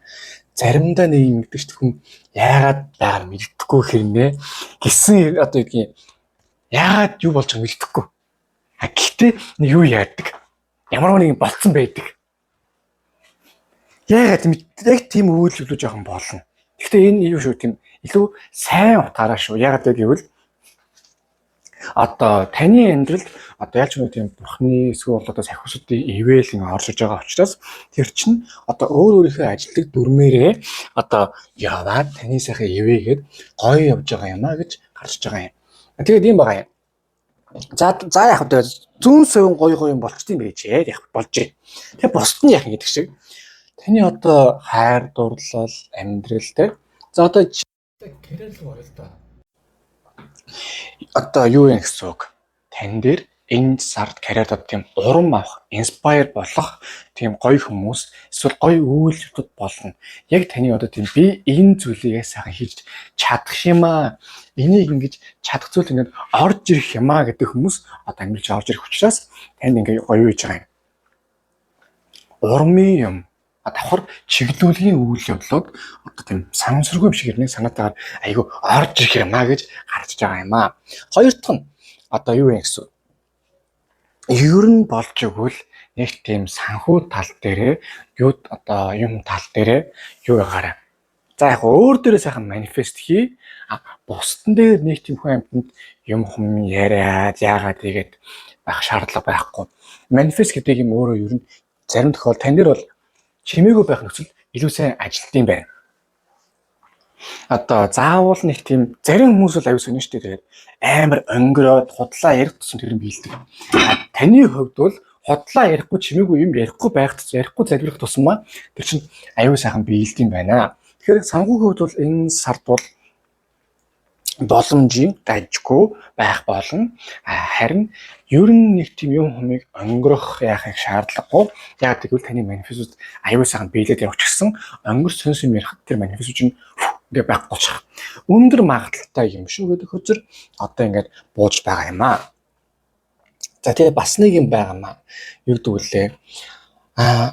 Заримдаа нэг юм мэддэг ч хүн яагаад байгааг мэддэггүй хэрнээ гэсэн одоо юу гэдгийг яагаад юу болж байгааг мэддэггүй. Гэхдээ нэг юу яадаг. Ямар нэг болцсон байдаг. Яагаад яг тийм үйлдэлүүд жоохон болно. Гэхдээ энэ юу шүү тийм илүү сайн утгаараа шүү. Яагаад гэвэл одоо таны амьдралд одоо яаж нэг тийм бурхны эсвэл одоо сахиусуудын ивэл орж иж байгаа учраас тэр чинь одоо өөрийнхөө ажилтг дүрмээрээ одоо яваад таны сайхан ивэгээд гоё явж байгаа юм а гэж гарч байгаа юм. Тэгээд ийм байгаа юм. За яг одоо зүүн сувин гоё юм болчтой юм байж яг болж байна. Тэгээд бусд нь яг гэдэг шиг таны одоо хайр дурлал амьдрал те. За одоо гэрэл орё л да. Одоо юу юм гэсэн үг. Тань дээр энэ сард карьерад тийм урам авах, инспайр болох тийм гоё хүмүүс эсвэл гоё үйлдэлүүд болно. Яг таны одоо тийм би энэ зүйлийг сайхан хийж чадах юм аа. Энийг ингэж чадах зүйл ингээд орж ирэх юм аа гэдэг хүмүүс одоо амьдч орж ирэх учраас танд ингээд гоё үйж байгаа юм. Урмын юм давхар чиглүүлгийн үйл явдлууд одоо тийм санамсаргүй юм шиг ирнэ санаатаар айгүй орж ирэх юм аа гэж гарч байгаа юм аа. Хоёр дахь нь одоо юу юм гэсэн. Ер нь болж игэл нэг тийм санхүү тал дээрээ юу одоо юм тал дээрээ юу байгаарай. За яг өөр дээрээ сайхан манифест хий. Бусдын дээр нэг тийм хүн амьтанд юм хүм яриад яагаад тэгээд байх шаардлага байхгүй. Манифест гэдэг юм өөрөө ер нь зарим тохиолдолд тань дээр бол чимээгүй байх нөхцөл илүү сайн ажилт юм байна. Одоо заавал нэг тийм зарим хүмүүс бол аюул сонирн шүү дээ. Амар өнгөрөөд худлаа ярих тусам тэр нь биелдэг. Таны хувьд бол худлаа ярихгүй чимээгүй юм ярихгүй байх ярихгүй залбирах тусмаа тэр чинь аюул сайхан биелдэг юм байна. Тэгэхээр санхүүгийн хувьд бол энэ сард бол боломжийн дажгүй байх болно. Харин ер нь нэг тийм юм хүмийг өнгөрөх яахыг шаардлагагүй. Яг тэгвэл таны манифестууд аюул сайхан биелээд явж гисэн өнгөр сонс юм ярих тэр манифестууд чинь ингээ байхгүй болчих. Өндөр магадaltaй юм шүү гэдэг хөзөр одоо ингээд бууж байгаа юм аа. За тэгээ бас нэг юм байгаа юм аа. Юу гэдэг вүлээ?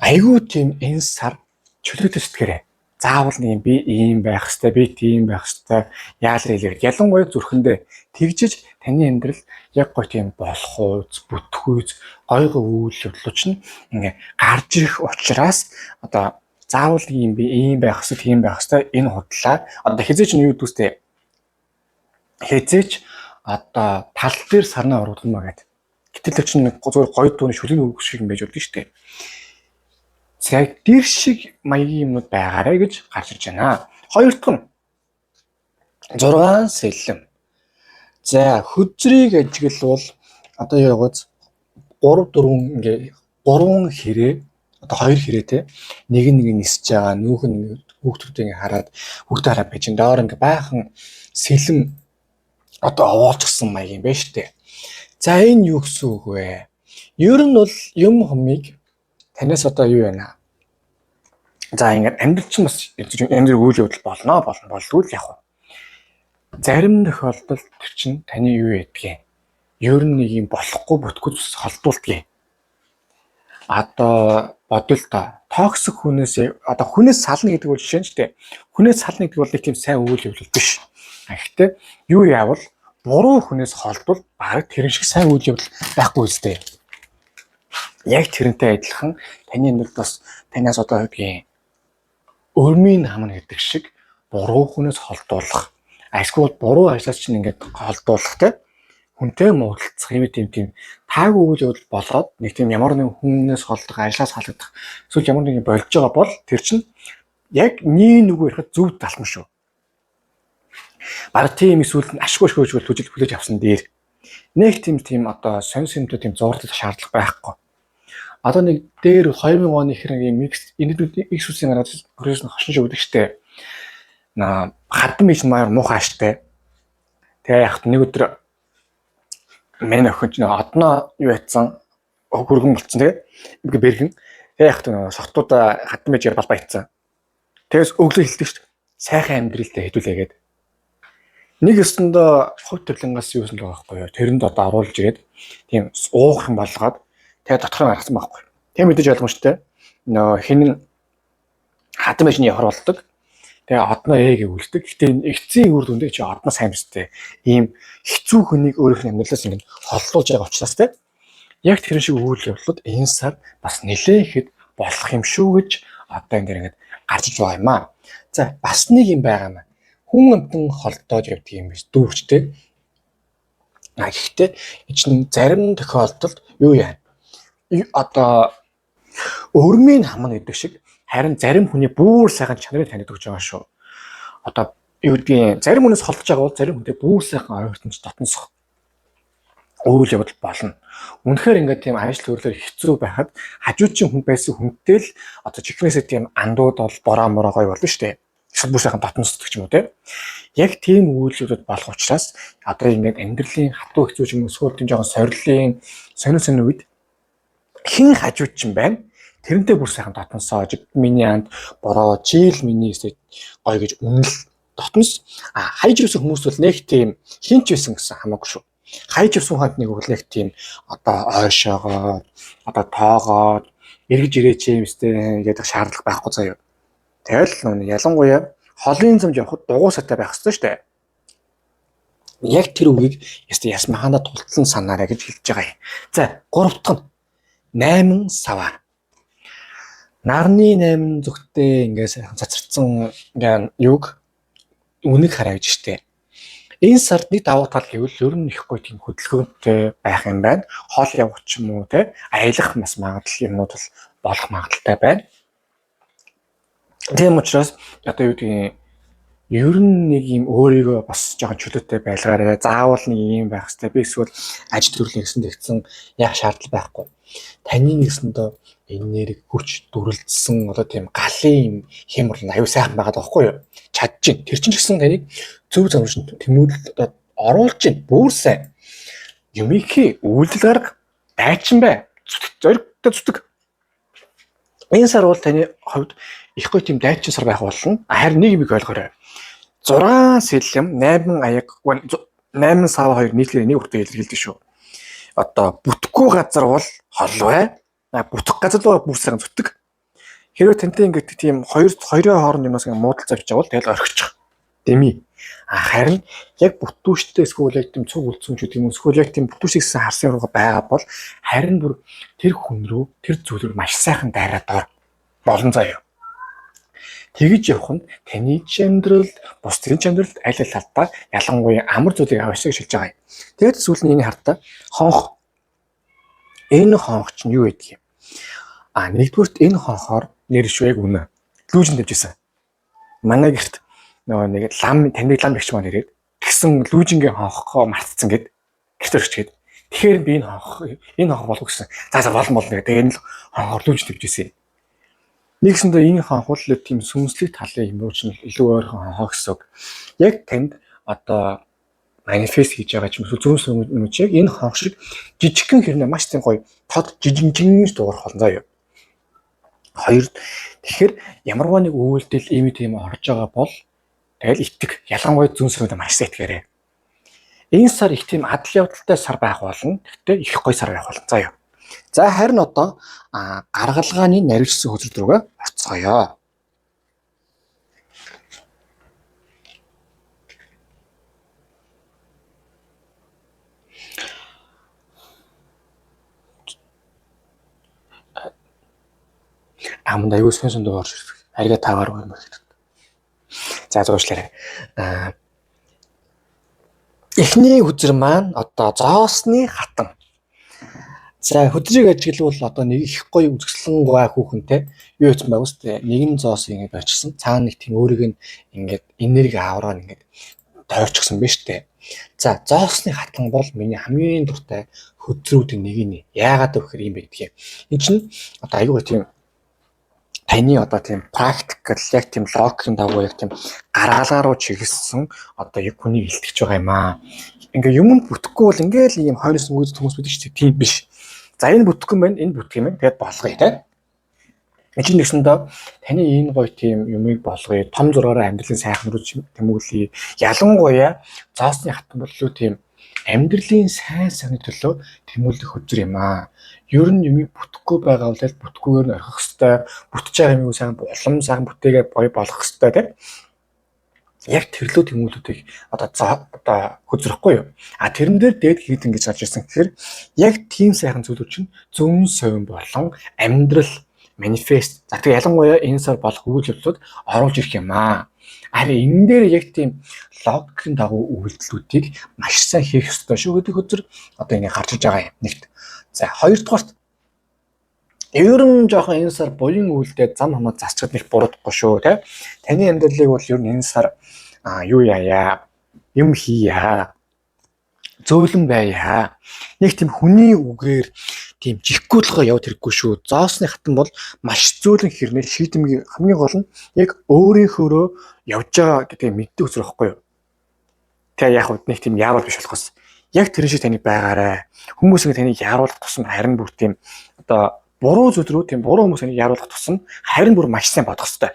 Айгүй тийм энэ сар чөлөөтэй сэтгэрээ. Заавал нэг би ийм байх хэвээр, би тийм байх хэвээр яалаа хэлээ. Ялангуяа зүрхэндээ тэгжиж таны амьдрал яг гоё тийм болох үйс, бүтгүйс, гойго үйл явдлууд чинь ингээ гарч ирэх учраас одоо заавал юм би ийм байх хэвээр, тийм байх хэвээр энэ худлаа одоо хизээч нь юу дүүстэй хизээч одоо тал дээр сарнаа оруулах юм аа гэдэг. Гэтэл чинь зүгээр гоё дууны шүлэг өгөх шиг юм байж болдго шүү дээ. Яг тэр шиг маягийн юмнууд байгаарэ гэж гарч ирж байна. Хоёр дахь нь 6 сэлэм. За хөзрийг ажиглавал одоо яваац 3 ингээ 3 хэрэг одоо 2 хэрэг те нэг нисэж байгаа нүүх нь хүүхдүүдээ хараад хүүхдээ хараад байж доор ингээ байхан сэлэм одоо овоолчихсан маягийн байна штэ. За энэ юу гэсэн үг вэ? Ер нь бол юм хумыг танаас одоо юу байна? За ингээд амьдрал чинь бас амьдрал үйл явдал болдгоо л яг уу. Зарим тохиолдолд тэр чинь таны юу ядгийг ер нь нэг юм болохгүй бүтггүй холдуулдаг. Одоо бодвол та токсик хүнээс одоо хүнээс сална гэдэг бол жишээ нь ч тийм хүнээс сална гэдэг бол нэг тийм сайн үйл явдал биш. Гэхдээ юу яавал буруу хүнээс холдвол баг тэр шиг сайн үйл явдал байхгүй үстэй. Яг тэрнтэй адилхан таны амьдралд бас танаас одоо гэдгийг өрмийн хам гэдэг шиг буруу хүнээс холдуулах. Эсвэл буруу ажлаас чинь ингээд холдуулах те хүнтэй муудалцах юм тийм таагүй үйл явдал болоод нэг тийм ямар нэгэн хүнээс холдох ажлаас халагдах эсвэл ямар нэгэн болж байгаа бол тэр чинь яг нөгөө ярихад зөв талхан шүү. Баг тийм эсвэл ашгүй төжил хүлээж авсан дээр Нэг тийм одоо сонь тийм зурлах шаардлага байхгүй. Одоо нэг дээр 2000 оны хэрэг юм X үсийн гараад хүрээс нь хошин шивдэг штэ. Хатан биш маяр муухай штэ. Тэгээ яг нэг өдөр манай охин ч одноо юу ятсан хөргөн болцсон тэгээ ингээ бэргэн. Тэгээ яг сохтуудаа хатан байж бал баяцсан. Тэгээс өглөө хэлдэг штэ. Сайхан амьдралтай хэдүүлээгээд. Нэг өсөндөө хувь төрлөнгөөс юу гэсэн л байгаа байхгүй юу. Тэрэнд одоо оруулж ирээд тийм уух юм болгоод тэгээ дотор нь гаргасан байхгүй. Тэг мэдээж ойлгомжтой. Хин хатан байж явахар болдог. Тэгээ одноо ээгээ үлддэг. Гэтэ энэ эцсийн үр дүндээ чи одноо сайн мэстэй. Ийм хэцүү хүнийг өөрийнх нь амьдралаас ингэ холлуулж байгаа учраас те. Яг тэр шиг үйл явдлууд энэ сар бас нэлээхэд болох юм шүү гэж одоо энэ дэр ингэ гарч иж байгаа юм аа. За бас нэг юм байгаа юм. Хүн амтан холдоод явдаг юм биш дүүрчтэй. Гэхдээ чинь зарим тохиолдолд юу яа. Одоо өрмийн хамна гэдэг шиг харин зарим хүний бүр сайхан чанарыг таних гэж байгаа шүү. Одоо юу гэдгийг зарим хүнээс холдож байгаа бол зарим хүнтэй бүр сайхан ойртонч дотносох үйл явдал болно. Үнэхээр ингээд тийм ажил хөрлөөр хэцүү байхад хажуучийн хүн байсан хүнтэй л одоо чихнээсээ тийм андууд бол бороо мороо гоё болно шүү дээ. Эсвэл бүр сайхан дотносдог ч юм уу те. Яг тийм үйл явдал болох учраас одоо ингээд амьдралын хатуу хэцүү юм эсвэл тийм жоохон сорилын сонир үед хин хажууд ч юм байна. Тэрнтэй бүр сайхан дотносоо миний анд бороо жийл миний эсэ гоё гэж үнэл дотнос хайж ирсэн хүмүүс бол нэг тийм хинч байсан гэсэн хамаагүй шүү. Хайж ирсэн ханд нэг бол нэг тийм одоо ойшоогоо одоо тоогоо эргэж ирээч юм өстэй гэдэг шаардлага байхгүй заяа. Тэгэл ялангуяа холын замд явхад дугуйсаатай байх хэрэгтэй шүү дээ. Яг тэр үгийг ясмаханда тултлан санаарай гэж хэлж байгаа юм. За 3 дахь нь 8 сава. Нарны 8 зүгтээ ингээс цацрцсан юг үнэг харагдаж штэ. Энэ сард нэг давуу тал гэвэл ер нь ихгүй тийм хөдөлгөөнтэй байх юм байна. Хол явах ч юм уу те аялах бас магадлал юмнууд бол болох магадaltaй байна. Тийм учраас одоо юу гэдгийг ер нь нэг юм өөрийгөө бас жоохон чөлөөтэй байлгаарай. Заавал нэг юм байх хэрэгтэй. Би эсвэл ажил төрлийн гэсэн тэгсэн яг шаардлага байхгүй. Таны нэгсэндээ энерги хүч дүрлэлсэн одоо тийм галын хямрал аюу сайхан байгаа байхгүй юу? Чадчих. Тэр чинь ч гэсэн таныг зөв замраж тэмүүлэлд оруулж чинь бүр сайн. Юмихи үйлдэл гарга дайчин бай. Зоригтой зүтг. Энэ сар бол таны хувьд их гоё тийм дайчин сар байх болно. Харин нэг юм ойлгоорой. 6 сэлэм 8 аяг 8 сав 2 нийтлээ нэг хүртэл илэрхийлдэг шүү. Одоо бүтэхгүй газар бол хол бай. Бүтэх газар руу бүр сайхан зүтг. Хэрвээ тантай ингээд тийм хоёрын хооронд юмас ингээд муудал завж байгаа бол тэгэл орхичих. Дэми. Харин яг бүтүүштэй эсвэл яг тийм цуг үлдсэн ч гэдэг юм эсвэл яг тийм бүтүүшгийсэн харсан руугаа байгаа бол харин бүр тэр хүн рүү тэр зүйл рүү маш сайхан дайраад ор болон заяа. Тэгж явах нь таны амьдралд бусдын амьдралд аль аль талдаа ялангуяа амар зүйлийг авчиг шилж байгаа юм. Тэгээд сүүл нь энэ хартаа хонх. Энэ хонх чинь юу гэдэг юм? Нэгдүгürt энэ хонхоор нэр швэг үнэ. Лүүжин тавьжсэн. Манай гэрт нөгөө нэг таныг лам бэгч маань ирээд тэгсэн лүүжингийн хонхоо мартцсан гэд гэрт өрчгээд. Тэгэхээр би энэ хонх болов гэсэн. За болно гэдэг. Тэгээ энэ хонхоор лүүжин тавьжсэн. Нэгсэндээ энэ хонх бол тийм сүнслэг талын юм уу ч илүү ойрхон хонх гэсэн. Яг танд одоо манифест хийж байгаа ч юм уу зөв юм чиг энэ хонх шиг жижигхэн хэрнээ маш тийм гоё тод жижигэн дуурах болно заяа. Хоёр тэгэхээр ямарваа нэг үйлдэл ийм тийм орж байгаа бол тэгэл итг ялангуяа зүүн сарууд маш сайн итгээрэй. Энэ сар их тийм адал явдалтай сар байх болно. Гэхдээ их гоё сар байх болно заяа. За харин одоо гаргалгааны нарийжсэн хөзөр рүүгээ орцгоё. Амд аюу сонсон доор арга таагаар юм байна. За зуршлаарай. Эхний хөзөр маань одоо зоосны хатан. За хөдрийг ажиглавал одоо нэг их гоё үзэсгэлэн гой хүүхэнтэй юу юм бэ үстэй нэгэн зоос ингэж очсон. Цаана нэг тийм өөрийг нь ингээд энерги авраа ингээд тойрчихсан байна штэ. За зоосны хатан бол миний хамгийн дуртай хөдрүүдийн нэг нь. Яагаад гэвэл юм бэ гэдгийг. Энэ чинь одоо аюул тийм таны одоо тийм практикал яг тийм логикийн дагуу яг тийм гаргалгаа руу чиглэсэн одоо яг хүний илтгэж байгаа юм аа. Ингээ юмд бүтэхгүй бол ингээл ийм хойноос мөдөд хүмүүс байдаг шүү дээ. Тийм биш. За энэ бүтэхгүй юм байна, энэ бүтэх юм байна. Тэгээд болгоё те. Эцэг нэгсэндээ таны энэ гоё тийм юмыг болгоё. Том зургаараа амьдралын сайхан руу тэмүүлье. Ялангуяа зоосны хатан боллоо тийм амьдралын сайн сайхны төлөө тэмүүлэх хөдөр юм аа. Ер нь юмыг бүтэхгүй байгаа бол бүтэхгүйгээр нь орхих хэвээр, бүтэж байгаа юмыг сайн улам сайхан бүтээгээ гоё болгох хэвээр тийм. Яг тэрлөө тэмүүлүүдийг одоо хөзрөхгүй юу? А тэрэн дээр дээд хийд ингэж гарч ирсэн гэхээр яг тийм сайхан зүйлүүд чинь зөв совин болон амьдрал манифест. За тэгээ ялангуяа энэ сар болох үйл явдлууд оруулж ирэх юм аа. Харин энэ дээр яг тийм логикийн дагуу үйлдэлүүдийг маш сайн хийх ёстой шүү гэдэг хөзөр одоо ингэ гарч иж байгаа юм. Нэгт. За хоёрдугаарт ер нь жоохон энэ сар буян үйлдэл зам хамаа засчад нэг буруудахгүй шүү те. Таны амьдралыг бол ер нь энэ сар юу яая, юм хийя, зөөлөн байя. Нэг тийм хүний үгээр тийм жиггүүлгоо яваад хэрэггүй шүү. Зоосны хатан бол маш зөөлөн хэрнээ шийдэмгийн хамгийн гол нь яг өөрийнхөөрөө явж байгаа гэдэг мэддэг үзэр واخгүй юу. Тэгээ яг хөө нэг тийм яарал биш болохоос яг тэр шиг таныг байгаарай. Хүмүүсийг таныг яаруулах тусам харин бүр тийм одоо буруу зүйлрүү тийм буруу хүмүүсийг яаруулах тусам харин бүр маш сайн бодох хэрэгтэй.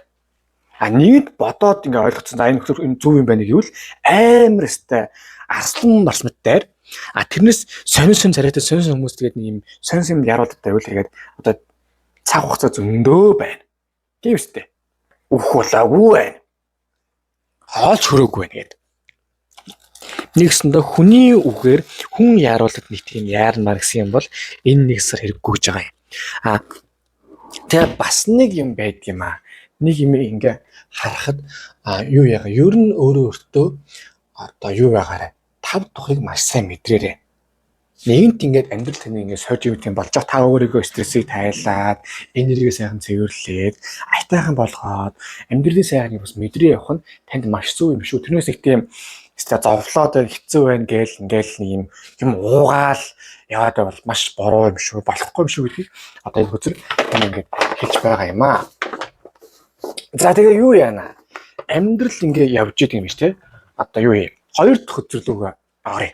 Нэгд бодоод ингээ ойлгоцсон. За энэ нөхөр энэ зөв юм байна гэвэл амар өстэй арслан марсматтай. Тэрнээс сонин царайтай сонин хүмүүс тэгээд нэг юм сонин яруулдаг байвал тэгээд одоо цаг хугацаа зөндөө байна. Тийм үстэй. Үх болоогүй байна. Хоолч хөрөөгүй байна гэдэг. Нэгсэндээ хүний үгээр хүн яруулдаг нэг тийм яармар гэсэн юм бол энэ нэг сар хэрэггүй гэж байгаа юм. Тэгээ бас нэг юм байдаг юм аа. Нэг юм ингээ харахад юу яага ер нь өөртөө одоо юу байгаарэ 5 тухыг маш сайн мэдрээрэй. Нэгэнт ингээд амьдрал таны ингээд сойж юм тийм болж та өөрийгөө стрессийг тайлаад энерги сайхан цэвэрлээд айтайхан болгоод амьдралын сайхныг бас мэдрээ явах нь танд маш зөв юм шүү. Тэрнээс их тийм зовлоод хэцүү байна гээл ингээл нэг юм уугаал яваад бол маш буруу юм шүү. Болохгүй юм шүү гэдгийг одоо энэ хөзөр тань ингээд хэлж байгаа юм аа. За тэгээ юу яана? Амьдрал ингээ явж идэг юм биш те. Одоо юу юм? Хоёр дахь хөзөрлөөгөө авъя.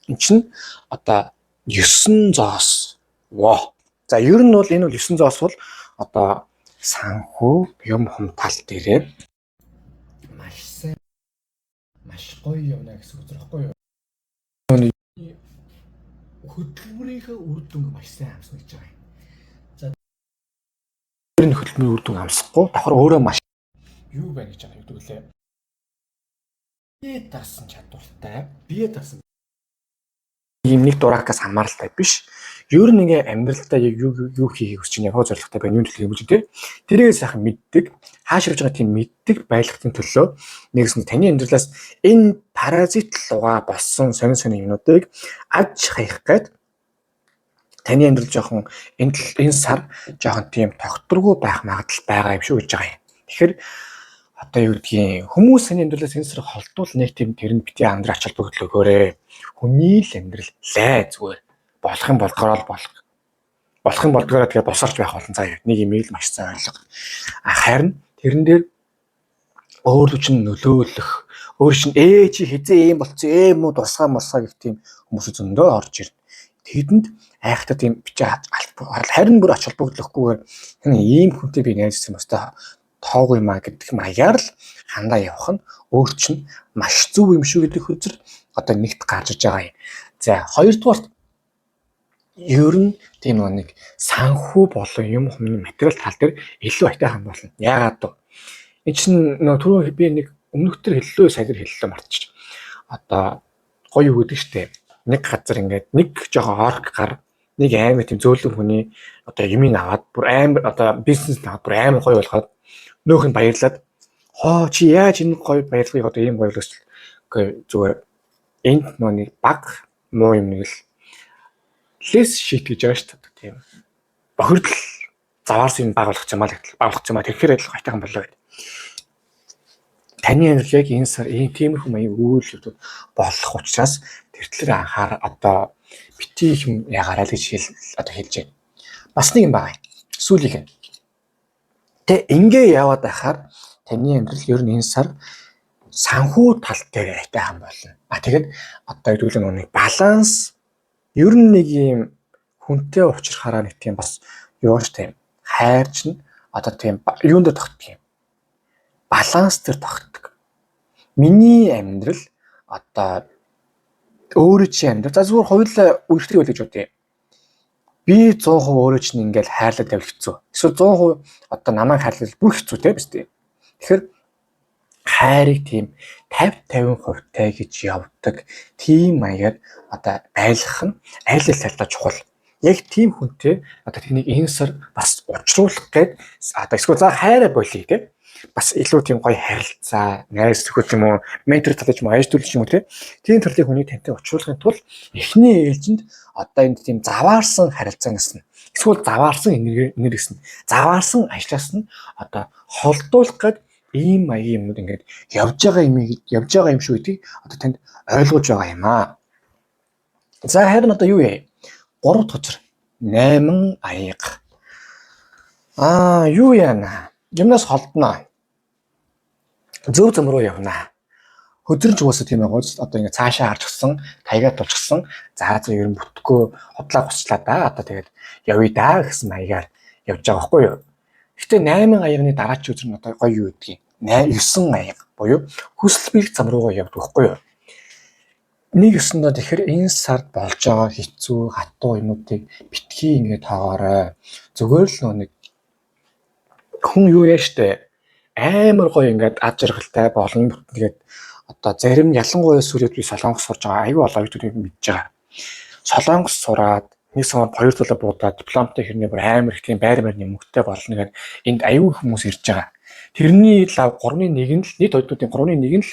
Эн чинь одоо 9 зоос. Воо. За ер нь бол энэ бол 9 зоос бол одоо санхүү юм хум тал дээрээ маш сайн маш гоё явна гэсэн үг байхгүй юу? Хөдөлмөрийнхөө үр дүнг маш сайн амсна гэж байгаа юм. За энэ хөдөлмөрийн үр дүн амсахгүй давхар өөрөө маш юу байна гэж байгаа юм гэдэг лээ. Бие даасан чадвартай, бие даасан ийм нэг дуракаас хамааралтай биш. Ер нь ингээ амьдралдаа юу хийхийг хүсэж байгаа хоо зорилготой байна юу төлөв юм те. Тэрээс сайхан мэддэг, хааш явж байгаа тийм мэддэг байлгахын төлөө нэгсэн таны амьдралаас энэ паразит луга болсон сонин юмнуудыг аж хаях гээд таны амьдрал жоохон энэ сар жоохон тийм тогтворгүй байх магадлал байгаа юм шүү гэж байгаа юм. Тэгэхээр одоо юу гэдгийг хүмүүс таны амьдралаас энэ сар холдвол нэг тийм тэр нь бити амьдрал ач холбогдол өгөөрэй. Хүний л амьдрал лай зүгээр болох юм болгороо болох юм болдгороо тэгээ босорч байх болон заа нэг имэйл маш сайн ойлго. Харин тэрэн дээр өөрөө чинь нөлөөлөх өөр чинь чи хизээ юм болцсон юм уу тусгай мосгай гэх тийм хүмүүс зөндөө орж ирнэ. Тэдэнд айхтаа тийм бичээ харин бүр ач холбогдлохгүйгээр ийм хүнтэй би найзсан баста тоогүй маа гэдэг маягаар л хандаа явах нь өөр чинь маш зөв юм шүү гэдэг хөзөр одоо нэгт гарч иж байгаа юм. За хоёрдугаарт ер нь тийм нэг санхүү болон юм хүмүүний материал тал дээр илүү айтайхан болно. Яагаад вэ? Энэ чинь түрүү би нэг өмнөхдөр хэллээ саяар хэллээ мартчих. Одоо гоё юу гэдэг штеп. Нэг газар ингээд нэг жоохон орк гар нэг амар тийм зөөлөн хүний одоо юмыг аваад бүр амар одоо бизнес аваад бүр амар гоё болгоод нөөх нь баярлаад чи яаж энэ гоё баярлахыг одоо ийм гоё болгож зүгээр энд нэг баг муу юм нэг л лес шит гэж байгаа шүү дээ. Тийм бохирдол заваарсан юм баг болгох юм аа тэгэхээр адилхан айтайхан болоо гэдэг. таны амьдрал яг энэ сар ийм тиймэрхүү маягийн үйлдэлүүд болох учраас тэр талаар анхаар одоо бити юм ягараа л гэж хэлж байна. Бас нэг юм байна. Сүүлийнх нь. Тэ ингээ яваад байхаар таны амьдрал ер нь энэ сар санхүү тал дээр айтайхан болно. Тэгээд одоо хэдүүлэн нэг баланс ер нь нэг юм хүнтэй уулзрахаараа нэг тийм бас юуш тийм хайрч нь одоо тийм юунд тогтдог юм. Баланс дээр тогтдог. Миний амьдрал одоо өөрөө чи амьдрал за зүгээр хоёулаа үргэлжлэх үйл гэж бодъё. Би 100% өөрөө чинь ингээл хайрлаад тавих хэцүү. Эсвэл 100% одоо намайг хайрлал бүр хэцүү те биз дээ. Тэгэхээр хайрыг тийм 50% тай гэж явдаг. Тийм маягаар одоо айлах нь аль талаа чухал. Яг тийм хүнтэй одоо тэнийг энэ сар бас уулзруулах гээд одоо эсвэл за хайраа болъё те. Бас илүү тийм гоё харилцаа, найз нөхөд юм уу, ментор талж юм уу, аяж төлж юм уу те. Тийм төрлийг хүний тантай уулзруулахын тулд эхний ээлжинд одоо энэ тийм заваарсан харилцаанаас нь эсвэл заваарсан энергиэс нь заваарсан ажлаас нь одоо холдуулах гээд ийм маягийн юмуд ингээд явж байгаа юм шүү гэдгийг одоо танд ойлгуулж байгаа юм аа. За харин одоо юу вэ? 3 дахь учир 8 аяга. Юу яана? Юмнаас холдно. Зөв зам руу явна. Хөдрөж уусаа тийм байгаа ч одоо ингээд цаашаа харж гисэн, таягаа тулчихсан. За ер нь бүтггүй хотлаа гоцлаа да. Одоо тэгээд явъя да гэсэн маягаар явж байгаа байхгүй юу? Гэтэ 8 аягны дараач үзэр нь одоо гоё юу гэдгийг 9 аяга буюу хүсэл бэрх зам руугаа явдаг байхгүй юу? Нэг өсөндөө тэгэхээр энэ сард болж байгаа хэцүү хатуу юмнуудыг битгий ингээд таагаарай. Зүгээр л нэг хүн юу яа штэ амар гоё ингээд ад жаргалтай болно тэгээд одоо зарим ялангуяа сүрээд би солонгос сурж байгаа аюу олон хүмүүсийг мэдж байгаа. Солонгос сураад нэг самаар 2 долоо буудаад дипломтой хэрнээ бүр амар их тийм байр барьны мөнгөтэй болно гэдэг энд аюу хүмүүс ирж байгаа. Тэрний лав 3-1 нь л нийт однуудын 3-1 нь л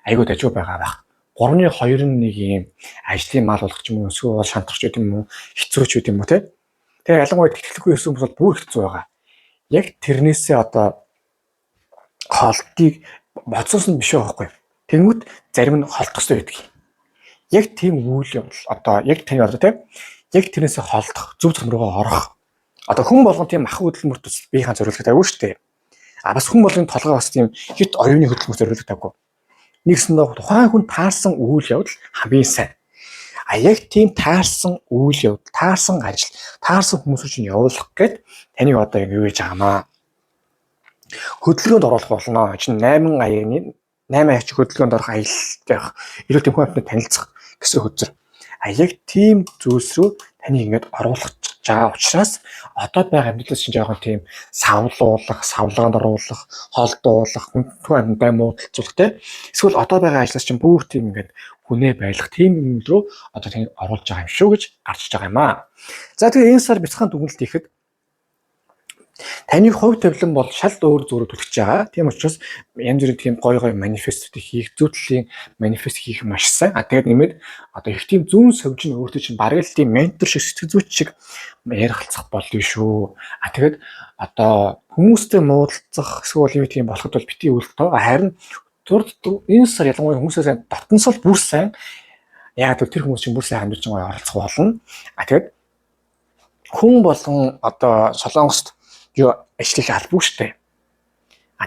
аюу дажгүй байгаа байх. 3-2 нь нэг юм ажлын мал болгох юм уу эсвэл шантарч гэдэг юм уу хэцүүч гэдэг юм уу те. Тэгээ ялангуяа тэтгэлгүй хүмүүс бол бүр хэцүү байгаа. Яг тэрнээсээ одоо холтыг боцоос нь биш байхгүй. Тэнгүүт зарим нь холдох хэрэгтэй байдаг. Яг тийм үйл явдал одоо яг тань одоо тийм яг тэрнээсээ холдох зөв зам руугаа орох. Одоо хүн болгон тийм ах хөдөлмөрт биеийн зориулдаг тавгүй шүү дээ. Бас хүн болгоны толгой бас тийм хит оюуны хөдөлмөр зориулдаг тавгүй. Нэгсэндээ тухайн хүн таарсан үйл явдал хамгийн сайн. Яг тийм таарсан үйл явдал, таарсан ажил, таарсан хүмүүсийг чинь явуулах гээд таныг одоо юу гэж байгаамаа. Хөдөлгөөнд оруулах болно. Чинь 8 аяч хөдөлгөөнд орох аялал илүү тийм хүн амьтанд танилцах гэсэн хөзөр. Яг тийм зүйлс рүү таны ингэж оруулах байгаа учраас одоо байгаа амьдралаас чинь жоохон тийм савлуулах, савлгаанд оруулах, холдуулах, хүн амьтандаа муудалцуулах те. Эсвэл одоо байгаа ажлаас чинь бүр тийм ингэж хүнээ байлгах тийм юм рүү одоо тань оруулж байгаа юм шүү гэж гарч байгаа юм аа. За тэгээ энэ сар бяцхан дүгнэлт хийхэд таны хувь тавилан бол шал өөр зураг төлөж байгаа. Тийм учраас янз бүрийн тийм гой манифестуудыг хийх, зүйтлэлийн манифест хийх маш сайн. Тэгээд нэмээд одоо их тийм зүүн совж нь өөртөө чинь бараг л тийм ментор шиг сэтгэл зүйч шиг ярилцах болно шүү. Тэгээд одоо хүмүүстэй муудалцах эсвэл юу тийм болоход бол бити үлдээ. Харин энэ сар ялангуяа хүмүүсээс дотносол бүр сайн. Яг тэр хүмүүс чинь бүр сайн амьдарч байгаа оролцох болно. Тэгээд хүн болгон одоо солонгост юу ажлыг албагүй штэ.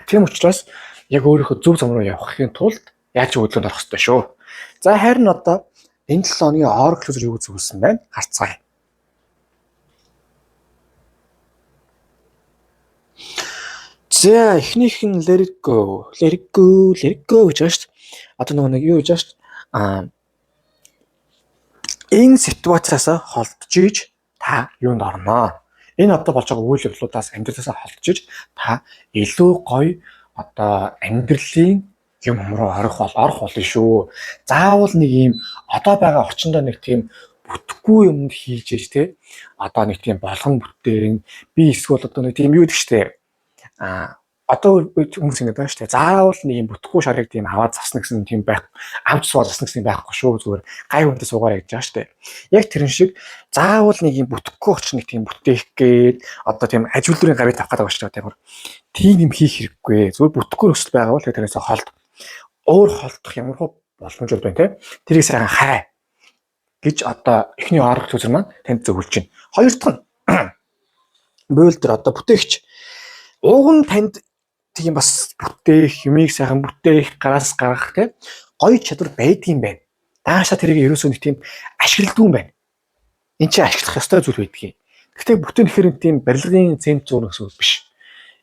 Тийм учраас яг өөрийнхөө зөв зам руу явахын тулд яаж хөдөлгөөнд орох хэрэгтэй шүү. За харин одоо энэ 7 оны орог үзэр юу зүйлсэн байна? Харцгаая. За эхнийх нь let it go гэж байна шүү. Одоо нэг юу гэж байна шүү. Энэ ситуацаас холдож иж та юунд орноо? Энэ одоо болж байгаа үйл явдлуудаас амьдралаасаа холдож иж та илүү гоё одоо амьдралын юм руу орох болно шүү. Заавал нэг юм одоо байгаа орчиндөө нэг тийм бүтэхгүй юм хийж иж те. Одоо нэг тийм болгон бүтээрэн би эсвэл одоо нэг тийм юу гэдэг штэ. Одоо хүмүүс ингэ байна штэ. Заавал нэг юм бүтэхгүй шарыг тийм аваад засна гэсэн тийм байх. Амт суугаад засна гэсэн байхгүй шүү. Зүгээр гай хүнтэй суугаарай гэж байгаа штэ. Яг тэрэн шиг заавал нэг юм бүтэхгүй орчин нэг тийм бүтээх гээд одоо тийм ажилтны гавь тавих гэдэг байна штэ. Тийм юм хийх хэрэггүй. Зүгээр бүтэхгүй өсөл байгаа бол тэрнээсээ холд. өөр холдох ямархуу боломжууд байна те. Тэрийг сайхан хай гэж одоо эхний арга үзэр маань танд зөвлөж байна. Хоёр дахь нь буйлдэр одоо бүтээгч уг нь танд тийм бас бүтээх юмыг сайхан бүтээх гараас гаргах те гоё чадвар байдгийн байна. Даашаа тэрийг ерөөсөө нэг тийм ашигладаг юм байна. Энд чинь ашиглах ёстой зүйл байдгийг. Гэхдээ бүтээн гэхээр тийм барилгын цент зур гэсэн үг биш.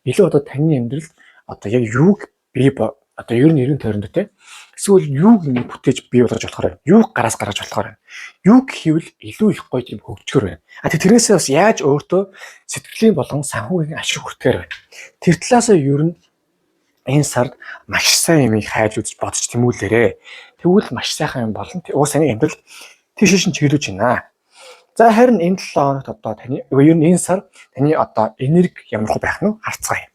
Илүү одоо таны амьдралд одоо яг юуг бий одоо ер нь 90 тойронд те эсвэл юуг ингэ бүтээж бий болгож болохоор юуг гараас гаргаж болохоор юуг хийвэл илүү их гоё тийм хөгжгөр байна. Тэрнээсээ бас яаж өөртөө сэтгэлийн болон санхүүгийн ашиг хүртэхээр байна. Тэр талаасаа ер нь энэ сард маш сайн юмыг хайж үзэж бодож тэмүүлээрэ. Тэгвэл маш сайхан юм болно. Уус таны амьдрал тийш шин чиглүүлж байна. За харин энэ 7 хоногт одоо таны ер нь энэ сар таны одоо энерги ямар байх нь харцгаая.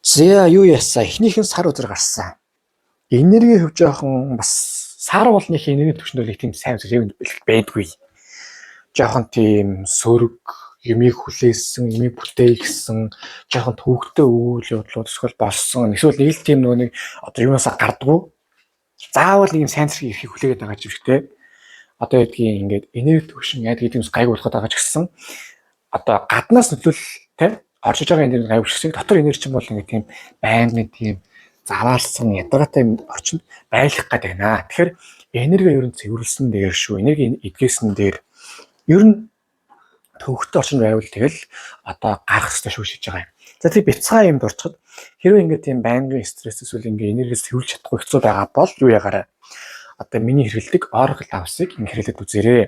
За юу яасан? Эхнийхэн сар өдөр гарсан. Энерги хөв жоохон бас сар болных энерги төвшөнд бол тийм сайн зүйл байдгүй. Жоохон тийм сөрөг юмыг хүлээсэн, юмыг бүтээгсэн, жоохон төвөгтэй үйл явдлууд эсвэл болсон. Эсвэл нэг л тийм нэг одоо юунаас гардггүй. Заавал нэг юм сайн зэрэг ихийг хүлээгээд байгаа ч ихтэй. Одоо ядгийн ингээд энерги төвшин яд гэдэг юмс гайг болох байгаа ч гэсэн одоо гаднаас нөлөөлөлтэй орж байгаа энерги гайг өшгсөг дотор энерги чинь бол ингээд тийм байнгын тийм заваалсан ядаргаатай орчинд байлах гээд байна. Тэгэхээр энерги ер нь цэвэрлсэн дээр шүү. Энерги эдгээсэн дээр ер нь төвөгтэй орчинд байвал тэгэл одоо гарах хэрэгтэй шүү шиж байгаа юм. За тийм бяцхан юмд орчход хэрвээ ингээд тийм байнгын стресс эсвэл ингээд энергиэс цэвэрлж чадахгүй хэцүү байгаа бол юу яагаарай? Одоо миний хэрэгэлдэг Oracle House-ыг ингээд хэрэглээд үзээрэй.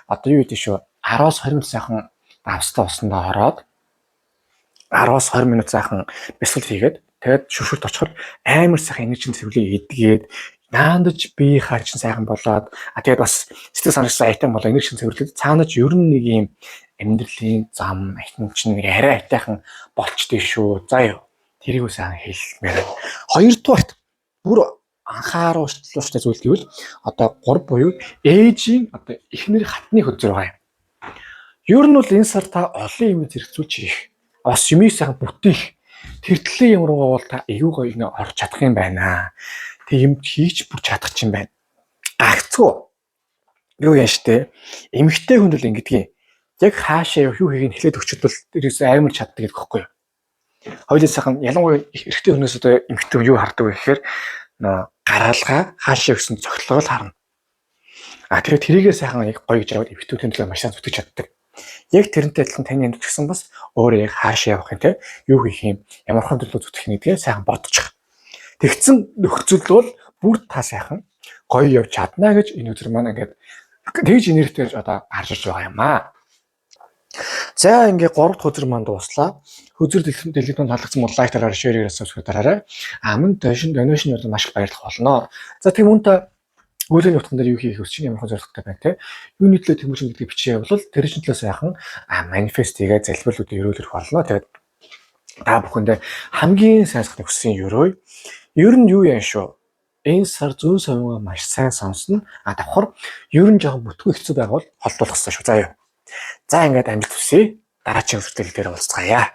Одоо юу гэдэг шүү? 10-20 минут сайхан давстай уснаа ороод 10-20 минут сайхан бясалгал хийгээд тэгээд шүршүрт очиход амар сайхан энерги цэвэрлээ эдгээд наандаж бие харчин сайхан болоод тэгээд бас сэтгэл санагчсан айтан болоо энерги цэвэрлээд цаанаж ер нь нэг юм амьдралын зам айтан чинь нэг арай айтайхан болчтой шүү. За юу тэрийг сайн хэлмээр. Хоёрдугаарт бүр анхааруулжтай зүйл гэвэл одоо 3 буюу ээжийн одоо эхнэр хатны хөзөр байгаа юм. Ер нь бол энэ сар та олон юм зэрэгцүүлж хийх бас юмыг сайхан бүтээх тэр төлөө юм руугаа бол та аюу гоё ингэ орж чадах юм байна. Тэг юм хийж бүр чадах юм байна. Гагцгүй. Юу яа штэ. Эмэгтэй хүн бол ингэдэг. Яг хаашаа юу хийх нь хэлээд өчөд бол тэрээс амар чаддаг гэдэг хэвгүй юу. Хоёулаа сайхан ялангуяа эрэгтэй хүнээс одоо эмэгтэй хүн юу хардаг вэ гэхээр гараалгаа хаашаа гэсэн цогцлогоо харна. Тэгээд тэрийгээ сайхан яг гоё гэж аваад эмэгтэйхэн төлөө маш сайн зүтгэж чаддаг. Яг тэрнтэй адилхан таны амьд гэсэн бас өөрөө яг хаашаа явах юм те юу хийх юм ямархан төлөө зүтгэх нэгдгээ сайхан бодчих. Тэгсэн нөхцөл бол бүр та сайхан гоё явж чадна гэж энэ өдөр маань ингээд тэгж энергитэй одоо гарч ирж байгаа юм аа. За ингээ 3 дахь өдөр маань дуслаа. Хөзөр дэлгэрэнт халагдсан бол лайк дараарай, шеэр хийрээс subscribe дараарай. Мөн donation бол маш их баярлах болно. За тийм үнтэй Үүлэн утган дээр юу хийх хүсэж ямар зорилготой байна те. Юуны төлөө тэмүүлэн гэдгийг бичиж явбал тэр чинь төлөө сайхан манифест хийгээд залбирлуудыг өрөөлөх болно. Тэгээд та бүхэндээ хамгийн сайн сайхныг хүссэн өрөө. Ер нь юу яа шүү. Энэ сар зүүн совингаа маш сайн сонсно. Давхар ер нь жоохон бүтгүй хэцүү байгаад холдуулах хэрэгтэй шүү. За юу. За ингээд амжилт хүсье. Дараагийн үргэлжлэл дээр уулзцаая.